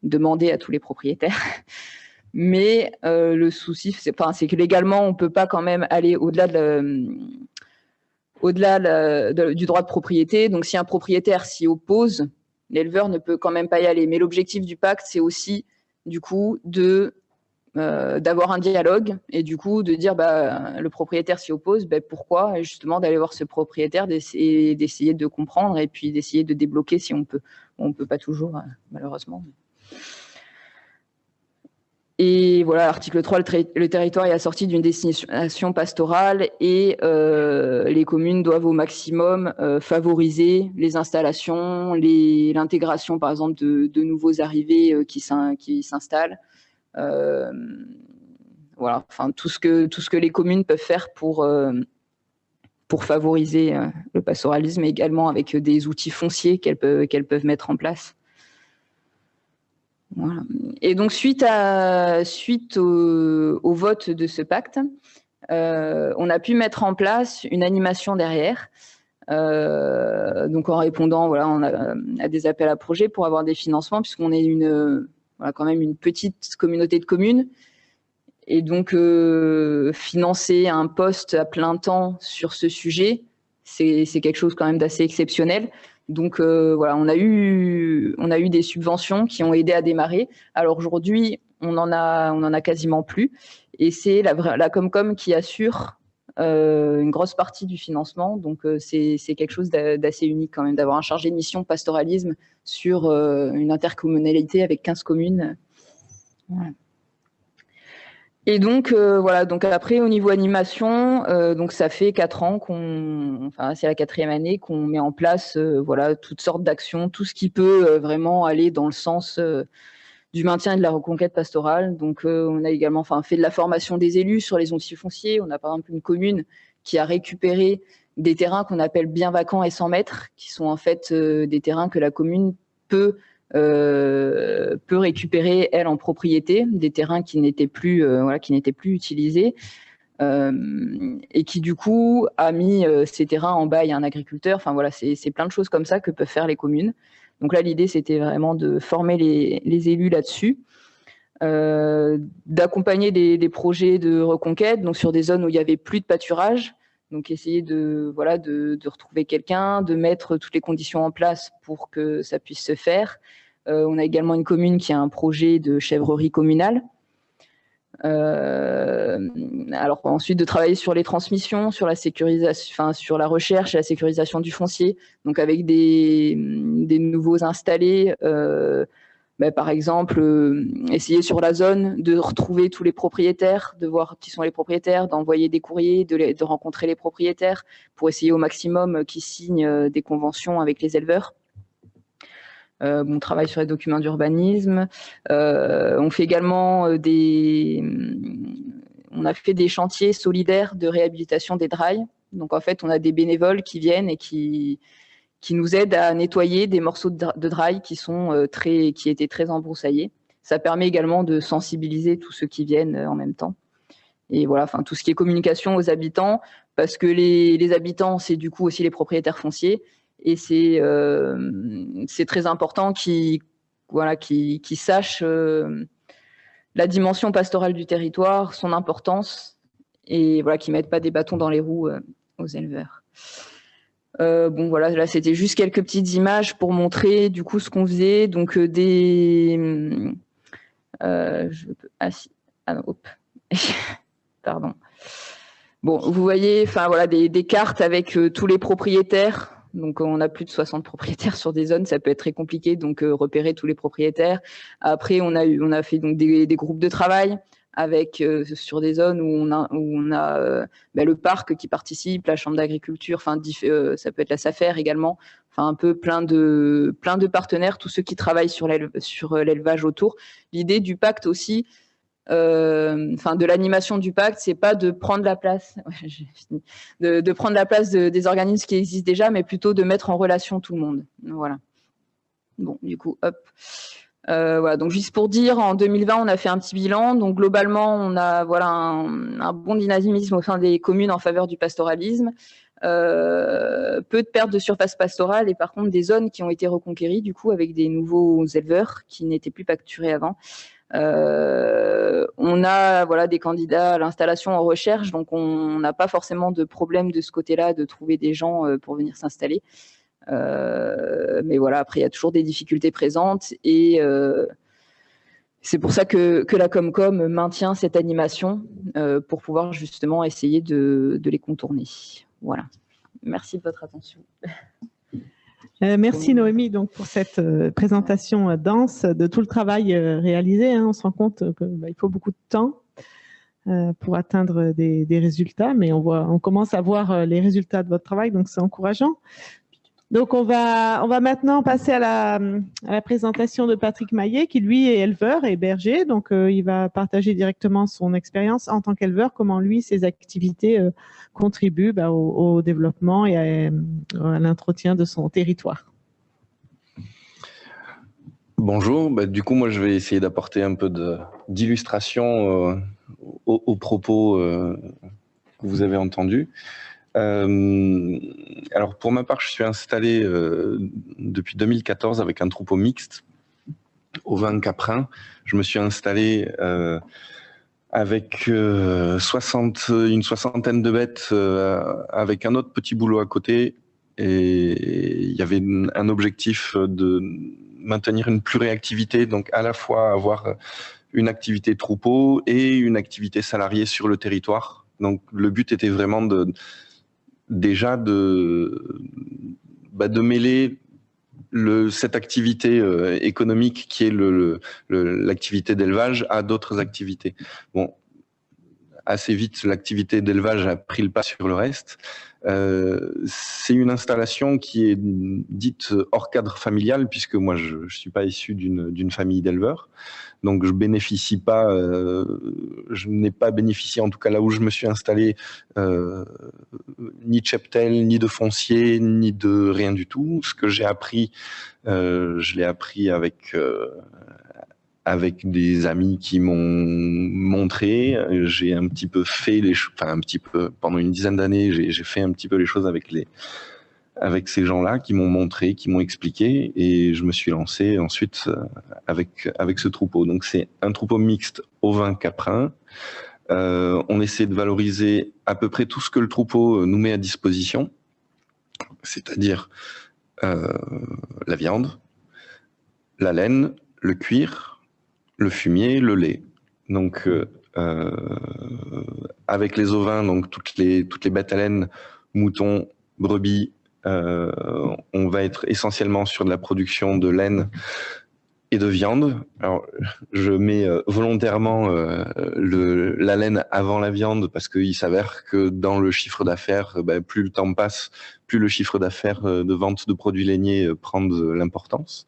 demandé à tous les propriétaires. Mais le souci, c'est que légalement, on peut pas quand même aller au-delà du droit de propriété. Donc, si un propriétaire s'y oppose, l'éleveur ne peut quand même pas y aller. Mais l'objectif du pacte, c'est aussi, du coup, d'avoir un dialogue et du coup de dire le propriétaire s'y oppose, pourquoi, et justement d'aller voir ce propriétaire, d'essayer de comprendre et puis d'essayer de débloquer si on peut. On peut pas toujours, malheureusement. Et voilà, l'article 3, le territoire est assorti d'une destination pastorale et les communes doivent au maximum favoriser les installations, l'intégration par exemple de nouveaux arrivés qui s'installent. Voilà, enfin tout ce que les communes peuvent faire pour favoriser le pastoralisme, également avec des outils fonciers qu'elles peuvent mettre en place. Voilà. Et donc suite au vote de ce pacte, on a pu mettre en place une animation derrière, donc en répondant à des appels à projets pour avoir des financements, puisqu'on est quand même une petite communauté de communes, et donc financer un poste à plein temps sur ce sujet, c'est quelque chose quand même d'assez exceptionnel. Donc on a eu des subventions qui ont aidé à démarrer. Alors aujourd'hui, on en a quasiment plus, et c'est la Comcom qui assure une grosse partie du financement. Donc c'est quelque chose d'assez unique quand même, d'avoir un chargé de mission pastoralisme sur une intercommunalité avec 15 communes. Voilà. Et donc donc après au niveau animation, donc ça fait 4 ans c'est la 4e année qu'on met en place toutes sortes d'actions, tout ce qui peut vraiment aller dans le sens du maintien et de la reconquête pastorale. Donc on a également fait de la formation des élus sur les outils fonciers. On a par exemple une commune qui a récupéré des terrains qu'on appelle bien vacants et 100 mètres, qui sont en fait des terrains que la commune peut récupérer elle en propriété, des terrains qui n'étaient plus utilisés, et qui du coup a mis ces terrains en bail à un agriculteur. Enfin voilà, c'est plein de choses comme ça que peuvent faire les communes. Donc là, l'idée c'était vraiment de former les élus là-dessus, d'accompagner des projets de reconquête, donc sur des zones où il y avait plus de pâturage. Donc essayer de retrouver quelqu'un, de mettre toutes les conditions en place pour que ça puisse se faire. On a également une commune qui a un projet de chèvrerie communale. Alors ensuite de travailler sur les transmissions, sur la sécurisation, sur la recherche et la sécurisation du foncier. Donc avec des nouveaux installés. Par exemple, essayer sur la zone de retrouver tous les propriétaires, de voir qui sont les propriétaires, d'envoyer des courriers, de rencontrer les propriétaires pour essayer au maximum qu'ils signent des conventions avec les éleveurs. On travaille sur les documents d'urbanisme. On fait également on a fait des chantiers solidaires de réhabilitation des drailles. Donc en fait, on a des bénévoles qui viennent et qui nous aident à nettoyer des morceaux de draille qui étaient très embroussaillés. Ça permet également de sensibiliser tous ceux qui viennent en même temps. Et voilà, tout ce qui est communication aux habitants, parce que les habitants, c'est du coup aussi les propriétaires fonciers, et c'est très important qu'ils sachent la dimension pastorale du territoire, son importance, et qu'ils mettent pas des bâtons dans les roues aux éleveurs. Là c'était juste quelques petites images pour montrer du coup ce qu'on faisait. Donc pardon. Bon, vous voyez, des cartes avec tous les propriétaires Donc, on a plus de 60 propriétaires sur des zones, ça peut être très compliqué. Donc, repérer tous les propriétaires. Après, on a fait donc des groupes de travail avec sur des zones où on a le parc qui participe, la chambre d'agriculture, enfin ça peut être la SAFER également, enfin un peu plein de partenaires, tous ceux qui travaillent sur l'élevage autour. L'idée du pacte aussi, de l'animation du pacte, c'est pas de prendre la place, de prendre la place des organismes qui existent déjà, mais plutôt de mettre en relation tout le monde. Voilà. Bon, du coup, hop. Voilà, donc juste pour dire, en 2020, on a fait un petit bilan. Donc globalement, on a un bon dynamisme au sein des communes en faveur du pastoralisme. Peu de pertes de surface pastorale et par contre des zones qui ont été reconquéries du coup avec des nouveaux éleveurs qui n'étaient plus pacturés avant. On a des candidats à l'installation en recherche, donc on n'a pas forcément de problème de ce côté-là de trouver des gens pour venir s'installer. Mais voilà, après il y a toujours des difficultés présentes et c'est pour ça que la Comcom maintient cette animation pour pouvoir justement essayer de les contourner. Voilà. Merci de votre attention. Merci Noémie donc pour cette présentation dense de tout le travail réalisé. On se rend compte qu'il faut beaucoup de temps pour atteindre des résultats, mais on commence à voir les résultats de votre travail, donc c'est encourageant. Donc on va maintenant passer à la présentation de Patrick Maillet, qui lui est éleveur et berger. Donc il va partager directement son expérience en tant qu'éleveur, comment lui ses activités contribuent au développement et à l'entretien de son territoire. Bonjour, du coup moi je vais essayer d'apporter un peu d'illustration aux propos que vous avez entendus. Alors pour ma part, je suis installé depuis 2014 avec un troupeau mixte au vin caprin. Je me suis installé avec une soixantaine de bêtes avec un autre petit boulot à côté, et il y avait un objectif de maintenir une pluriactivité, donc à la fois avoir une activité troupeau et une activité salariée sur le territoire. Donc le but était vraiment de mêler cette activité économique qui est l'activité d'élevage à d'autres activités. Bon, assez vite, l'activité d'élevage a pris le pas sur le reste. C'est une installation qui est dite hors cadre familial, puisque moi je suis pas issu d'une famille d'éleveurs. Donc je n'ai pas bénéficié, en tout cas là où je me suis installé, ni de cheptel, ni de foncier, ni de rien du tout. Ce que j'ai appris, je l'ai appris avec des amis qui m'ont montré. J'ai un petit peu fait pendant une dizaine d'années, j'ai fait un petit peu les choses avec ces gens-là qui m'ont montré, qui m'ont expliqué, et je me suis lancé ensuite avec ce troupeau. Donc c'est un troupeau mixte au vin caprin. On essaie de valoriser à peu près tout ce que le troupeau nous met à disposition, c'est-à-dire la viande, la laine, le cuir, le fumier, le lait. Donc avec les ovins, donc toutes les bêtes à laine, moutons, brebis, on va être essentiellement sur de la production de laine et de viande. Alors, je mets volontairement la laine avant la viande, parce qu'il s'avère que dans le chiffre d'affaires, plus le temps passe, plus le chiffre d'affaires de vente de produits lainiers prend de l'importance.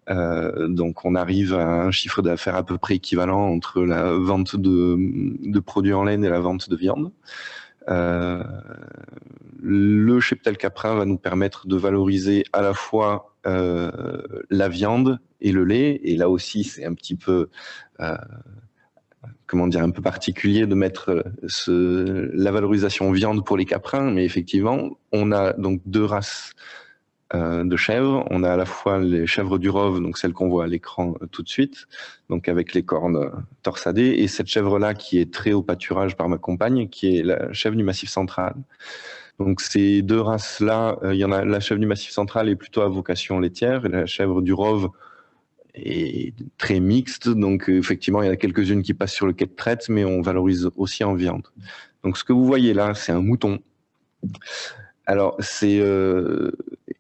Donc on arrive à un chiffre d'affaires à peu près équivalent entre la vente de produits en laine et la vente de viande. Le cheptel caprin va nous permettre de valoriser à la fois la viande et le lait, et là aussi c'est un petit peu un peu particulier de mettre la valorisation viande pour les caprins, mais effectivement on a donc deux races de chèvres. On a à la fois les chèvres du Rove, donc celle qu'on voit à l'écran tout de suite, donc avec les cornes torsadées, et cette chèvre-là qui est très au pâturage par ma compagne, qui est la chèvre du Massif central. Donc ces deux races-là, la chèvre du Massif central est plutôt à vocation laitière, et la chèvre du Rove est très mixte, donc effectivement il y en a quelques-unes qui passent sur le quai de traite, mais on valorise aussi en viande. Donc ce que vous voyez là, c'est un mouton. Alors,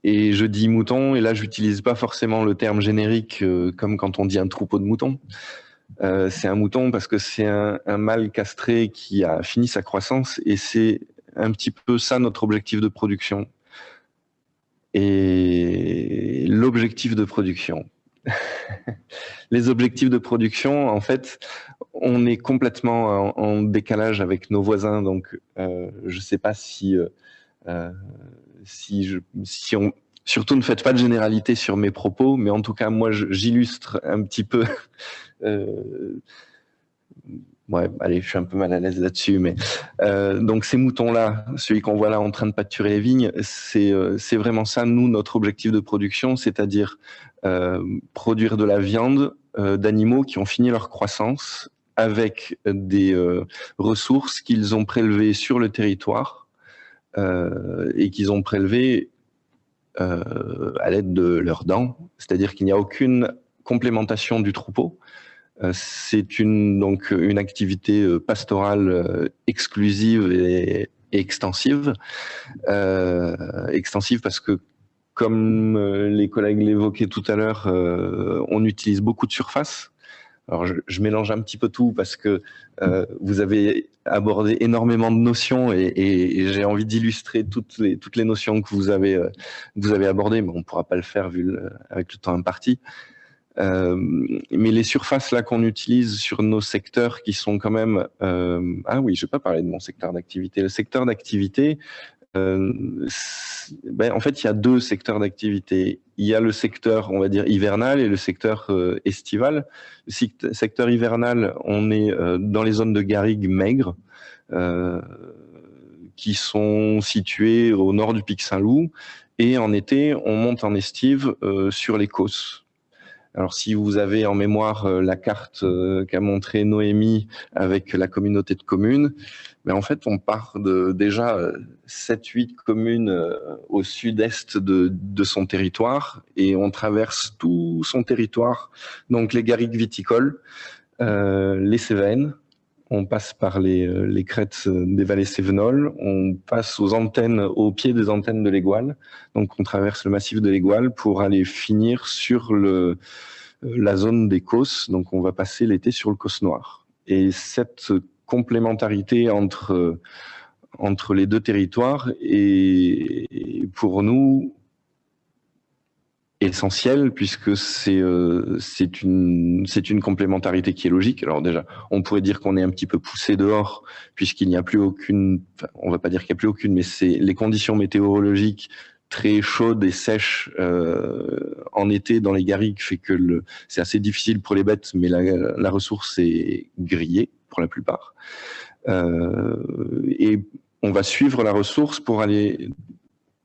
et je dis mouton, et là, j'utilise pas forcément le terme générique comme quand on dit un troupeau de moutons. C'est un mouton parce que c'est un mâle castré qui a fini sa croissance, et c'est un petit peu ça notre objectif de production. Et l'objectif de production. Les objectifs de production, en fait, on est complètement en décalage avec nos voisins, donc je sais pas si on... Surtout ne faites pas de généralité sur mes propos, mais en tout cas, moi, j'illustre un petit peu... Ouais, allez, je suis un peu mal à l'aise là-dessus, mais donc ces moutons-là, celui qu'on voit là en train de pâturer les vignes, c'est vraiment ça, nous, notre objectif de production, c'est-à-dire produire de la viande d'animaux qui ont fini leur croissance avec des ressources qu'ils ont prélevées sur le territoire et qu'ils ont prélevées à l'aide de leurs dents, c'est-à-dire qu'il n'y a aucune complémentation du troupeau. C'est donc une activité pastorale exclusive et extensive. Extensive parce que, comme les collègues l'évoquaient tout à l'heure, on utilise beaucoup de surface. Alors je mélange un petit peu tout parce que vous avez abordé énormément de notions et j'ai envie d'illustrer toutes les notions que vous avez abordées, mais on ne pourra pas le faire avec le temps imparti. Mais les surfaces là qu'on utilise sur nos secteurs qui sont quand même ah oui, je vais pas parler de mon secteur d'activité. Le secteur d'activité, en fait, il y a deux secteurs d'activité. Il y a le secteur, on va dire, hivernal et le secteur estival. Le secteur hivernal, on est dans les zones de garrigues maigres qui sont situées au nord du Pic Saint-Loup, et en été, on monte en estive sur les Causses. Alors, si vous avez en mémoire la carte qu'a montrée Noémie avec la communauté de communes, en fait, on part de déjà 7-8 communes au sud-est de son territoire, et on traverse tout son territoire, donc les garrigues viticoles, les Cévennes, on passe par les crêtes des vallées cévenoles, on passe au pied des antennes de l'Égoile, donc on traverse le massif de l'Égoile pour aller finir sur la zone des Causses, donc on va passer l'été sur le Causse noir. Et cette complémentarité entre les deux territoires est pour nous essentielle, puisque c'est une complémentarité qui est logique. Alors déjà, on pourrait dire qu'on est un petit peu poussé dehors, puisqu'il n'y a plus aucune, enfin, on va pas dire qu'il n'y a plus aucune, mais c'est les conditions météorologiques très chaudes et sèches en été dans les garrigues fait que c'est assez difficile pour les bêtes, mais la ressource est grillée pour la plupart. Et on va suivre la ressource pour aller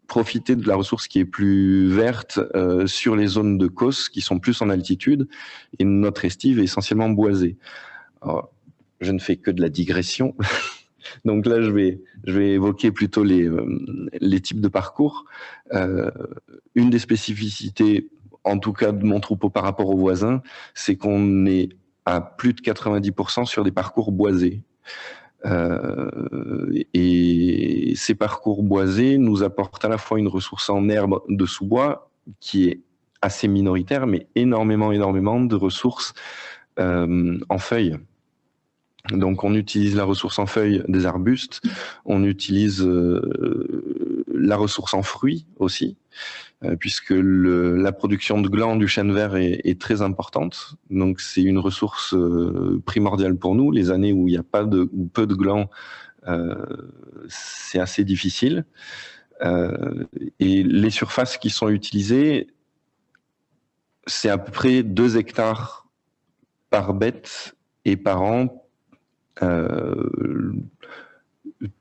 profiter de la ressource qui est plus verte sur les zones de Causses qui sont plus en altitude, et notre estive est essentiellement boisée. Alors, je ne fais que de la digression. Donc là, je vais évoquer plutôt les types de parcours. Une des spécificités, en tout cas de mon troupeau par rapport aux voisins, c'est qu'on est à plus de 90% sur des parcours boisés. Et ces parcours boisés nous apportent à la fois une ressource en herbe de sous-bois qui est assez minoritaire, mais énormément de ressources en feuilles. Donc on utilise la ressource en feuilles des arbustes, on utilise la ressource en fruits aussi, puisque la production de glands du chêne vert est très importante. Donc c'est une ressource primordiale pour nous. Les années où il n'y a pas ou peu de glands, c'est assez difficile. Et les surfaces qui sont utilisées, c'est à peu près 2 hectares par bête et par an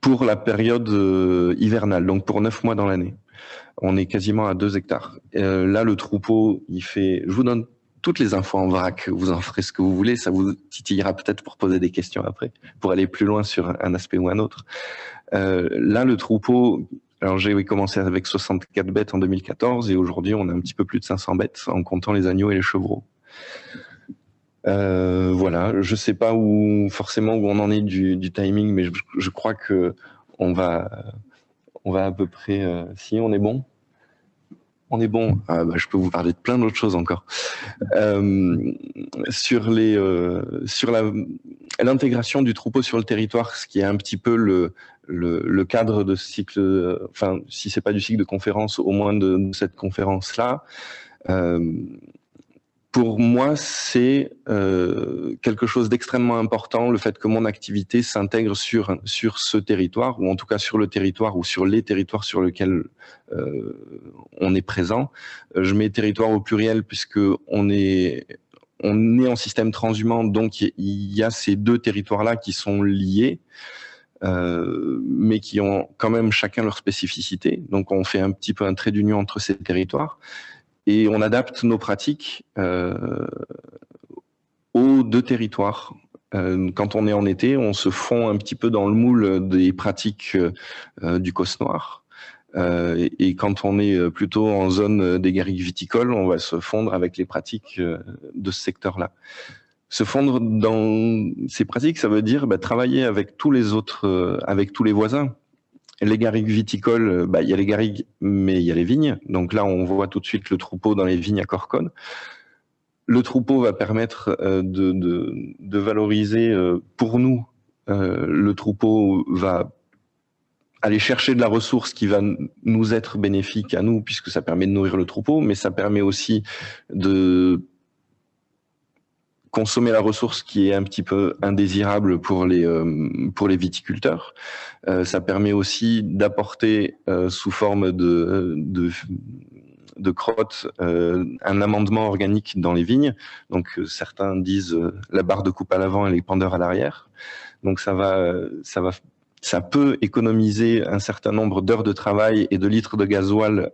pour la période hivernale, donc pour 9 mois dans l'année. On est quasiment à 2 hectares. Là, le troupeau, je vous donne toutes les infos en vrac, vous en ferez ce que vous voulez, ça vous titillera peut-être pour poser des questions après, pour aller plus loin sur un aspect ou un autre. Là, le troupeau, alors j'ai commencé avec 64 bêtes en 2014, et aujourd'hui, on a un petit peu plus de 500 bêtes en comptant les agneaux et les chevreaux. Voilà, je sais pas forcément où on en est du timing, mais je crois que on va On va à peu près... si, on est bon? On est bon. Ah, bah, je peux vous parler de plein d'autres choses encore. Sur l'intégration du troupeau sur le territoire, ce qui est un petit peu le cadre de ce cycle, enfin, si c'est pas du cycle de conférence, au moins de cette conférence-là. Pour moi, c'est quelque chose d'extrêmement important, le fait que mon activité s'intègre sur ce territoire, ou en tout cas sur le territoire ou sur les territoires sur lesquels on est présent. Je mets territoire au pluriel puisque on est en système transhumant, donc il y a ces deux territoires-là qui sont liés, mais qui ont quand même chacun leur spécificité. Donc on fait un petit peu un trait d'union entre ces territoires. Et on adapte nos pratiques aux deux territoires. Quand on est en été, on se fond un petit peu dans le moule des pratiques du Causse Noir. Et quand on est plutôt en zone des garrigues viticoles, on va se fondre avec les pratiques de ce secteur-là. Se fondre dans ces pratiques, ça veut dire travailler avec tous les autres, avec tous les voisins. Les garrigues viticoles, il y a les garrigues, mais il y a les vignes. Donc là, on voit tout de suite le troupeau dans les vignes à Corconne. Le troupeau va permettre de valoriser pour nous. Le troupeau va aller chercher de la ressource qui va nous être bénéfique à nous, puisque ça permet de nourrir le troupeau, mais ça permet aussi de consommer la ressource qui est un petit peu indésirable pour les viticulteurs. Ça permet aussi d'apporter sous forme de crottes un amendement organique dans les vignes. Donc certains disent la barre de coupe à l'avant et les pendeurs à l'arrière. Donc ça peut économiser un certain nombre d'heures de travail et de litres de gasoil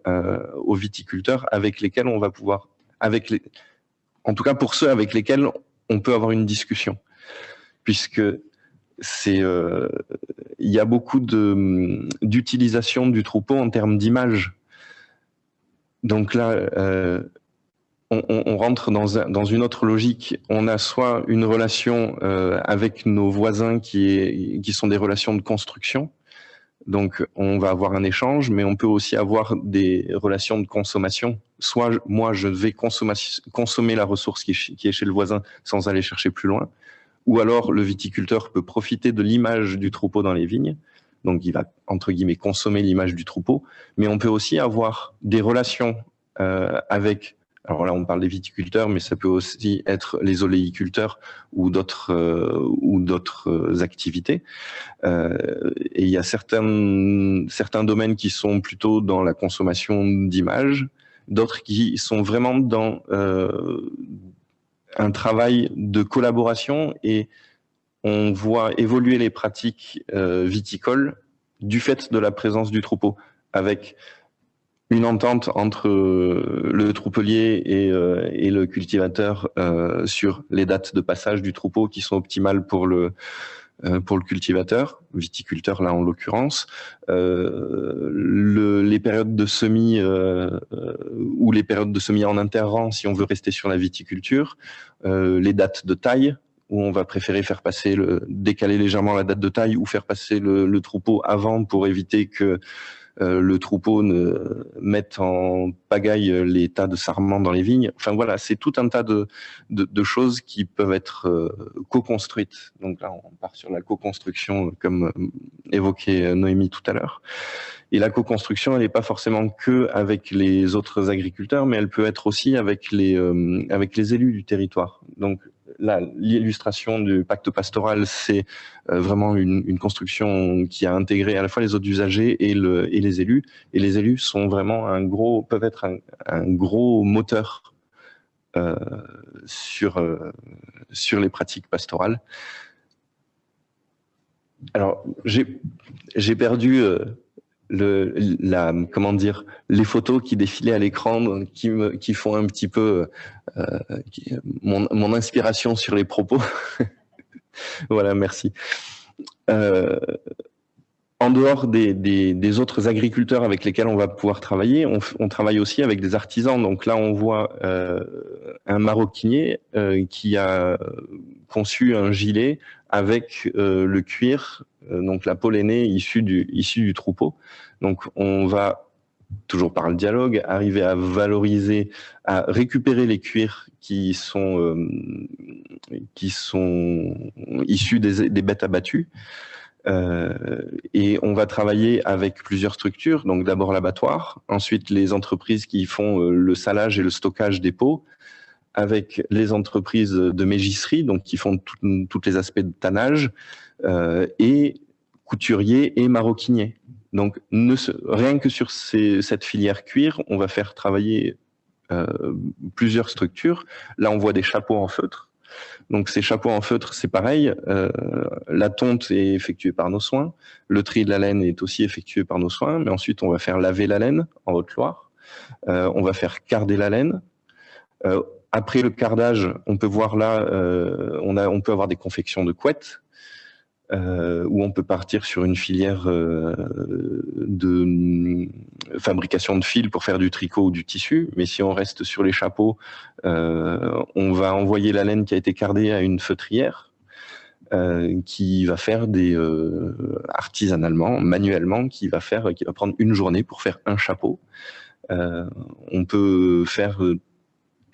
aux viticulteurs, avec lesquels on va pouvoir, en tout cas pour ceux avec lesquels on peut avoir une discussion, puisque il y a beaucoup d'utilisation du troupeau en termes d'image. Donc là, on rentre dans une autre logique. On a soit une relation avec nos voisins qui sont des relations de construction. Donc, on va avoir un échange, mais on peut aussi avoir des relations de consommation. Soit moi, je vais consommer la ressource qui est chez le voisin sans aller chercher plus loin. Ou alors, le viticulteur peut profiter de l'image du troupeau dans les vignes. Donc, il va, entre guillemets, consommer l'image du troupeau. Mais on peut aussi avoir des relations avec... Alors là, on parle des viticulteurs, mais ça peut aussi être les oléiculteurs ou d'autres activités. Et il y a certains domaines qui sont plutôt dans la consommation d'images, d'autres qui sont vraiment dans un travail de collaboration, et on voit évoluer les pratiques viticoles du fait de la présence du troupeau, avec une entente entre le troupelier et le cultivateur sur les dates de passage du troupeau qui sont optimales pour le cultivateur, viticulteur là en l'occurrence, les périodes de semis ou les périodes de semis en interrang si on veut rester sur la viticulture, les dates de taille où on va préférer décaler légèrement la date de taille ou faire passer le troupeau avant pour éviter que le troupeau ne mette en pagaille les tas de sarments dans les vignes. Enfin voilà, c'est tout un tas de choses qui peuvent être co-construites. Donc là, on part sur la co-construction, comme évoquait Noémie tout à l'heure. Et la co-construction, elle n'est pas forcément que avec les autres agriculteurs, mais elle peut être aussi avec les élus du territoire. Donc là, l'illustration du pacte pastoral, c'est vraiment une construction qui a intégré à la fois les autres usagers et les élus. Et les élus sont vraiment peuvent être un gros moteur sur les pratiques pastorales. Alors, j'ai perdu les photos qui défilaient à l'écran, qui font un petit peu mon inspiration sur les propos. Voilà, merci. en dehors des autres agriculteurs avec lesquels on va pouvoir travailler, on travaille aussi avec des artisans. Donc là, on voit un maroquinier qui a conçu un gilet avec le cuir, donc la peau lainée issue du troupeau. Donc on va, toujours par le dialogue, arriver à valoriser, à récupérer les cuirs qui sont issus des bêtes abattues. Et on va travailler avec plusieurs structures, donc d'abord l'abattoir, ensuite les entreprises qui font le salage et le stockage des peaux, avec les entreprises de mégisserie, donc qui font tous les aspects de tannage, et couturiers et maroquiniers. Donc rien que sur cette filière cuir, on va faire travailler plusieurs structures. Là, on voit des chapeaux en feutre. Donc ces chapeaux en feutre, c'est pareil, la tonte est effectuée par nos soins, le tri de la laine est aussi effectué par nos soins, mais ensuite on va faire laver la laine en Haute-Loire, on va faire carder la laine. Après le cardage, on peut voir là, on peut avoir des confections de couettes, où on peut partir sur une filière de fabrication de fils pour faire du tricot ou du tissu. Mais si on reste sur les chapeaux, on va envoyer la laine qui a été cardée à une feutrière qui va faire artisanalement, manuellement, qui va prendre une journée pour faire un chapeau. On peut faire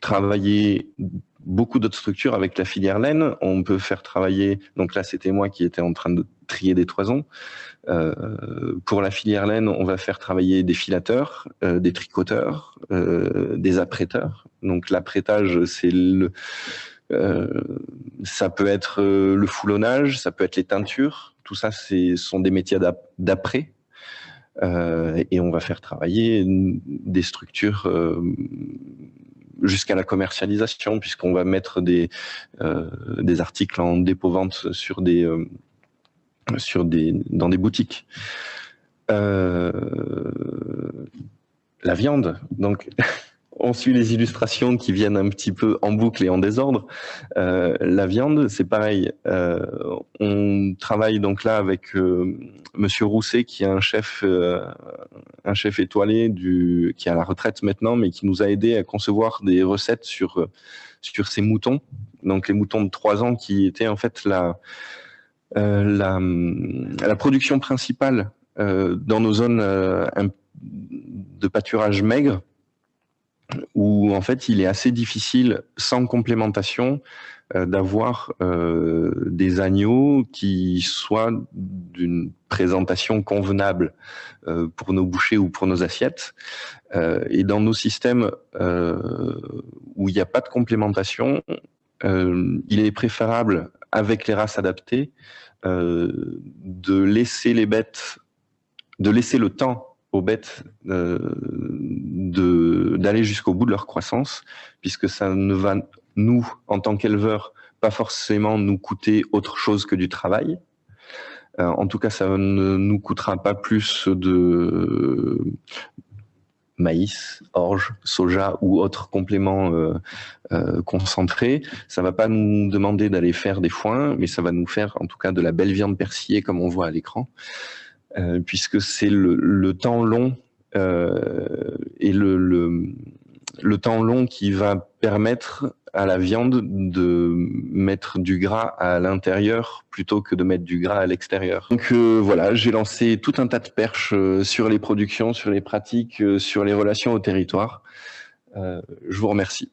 travailler beaucoup d'autres structures avec la filière laine. On peut faire travailler, donc là c'était moi qui étais en train de trier des toisons. Pour la filière laine, on va faire travailler des filateurs, des tricoteurs, des apprêteurs. Donc l'apprêtage, c'est ça peut être le foulonnage, ça peut être les teintures. Tout ça, sont des métiers d'après. Et on va faire travailler des structures jusqu'à la commercialisation, puisqu'on va mettre des articles en dépôt-vente dans des boutiques. La viande, donc on suit les illustrations qui viennent un petit peu en boucle et en désordre. La viande, c'est pareil. On travaille donc là avec Monsieur Rousset, qui est un chef étoilé qui est à la retraite maintenant, mais qui nous a aidé à concevoir des recettes sur ces moutons. Donc les moutons de 3 ans qui étaient en fait la production principale dans nos zones de pâturage maigre, où en fait il est assez difficile, sans complémentation, d'avoir des agneaux qui soient d'une présentation convenable pour nos bouchées ou pour nos assiettes. Et dans nos systèmes où il n'y a pas de complémentation, il est préférable, avec les races adaptées, de laisser le temps aux bêtes d'aller jusqu'au bout de leur croissance, puisque ça ne va, nous, en tant qu'éleveurs, pas forcément nous coûter autre chose que du travail. En tout cas, ça ne nous coûtera pas plus de maïs, orge, soja ou autres compléments concentrés. Ça va pas nous demander d'aller faire des foins, mais ça va nous faire en tout cas de la belle viande persillée comme on voit à l'écran. Puisque c'est le temps long et le temps long qui va permettre à la viande de mettre du gras à l'intérieur plutôt que de mettre du gras à l'extérieur. Donc voilà, j'ai lancé tout un tas de perches sur les productions, sur les pratiques, sur les relations au territoire. Je vous remercie.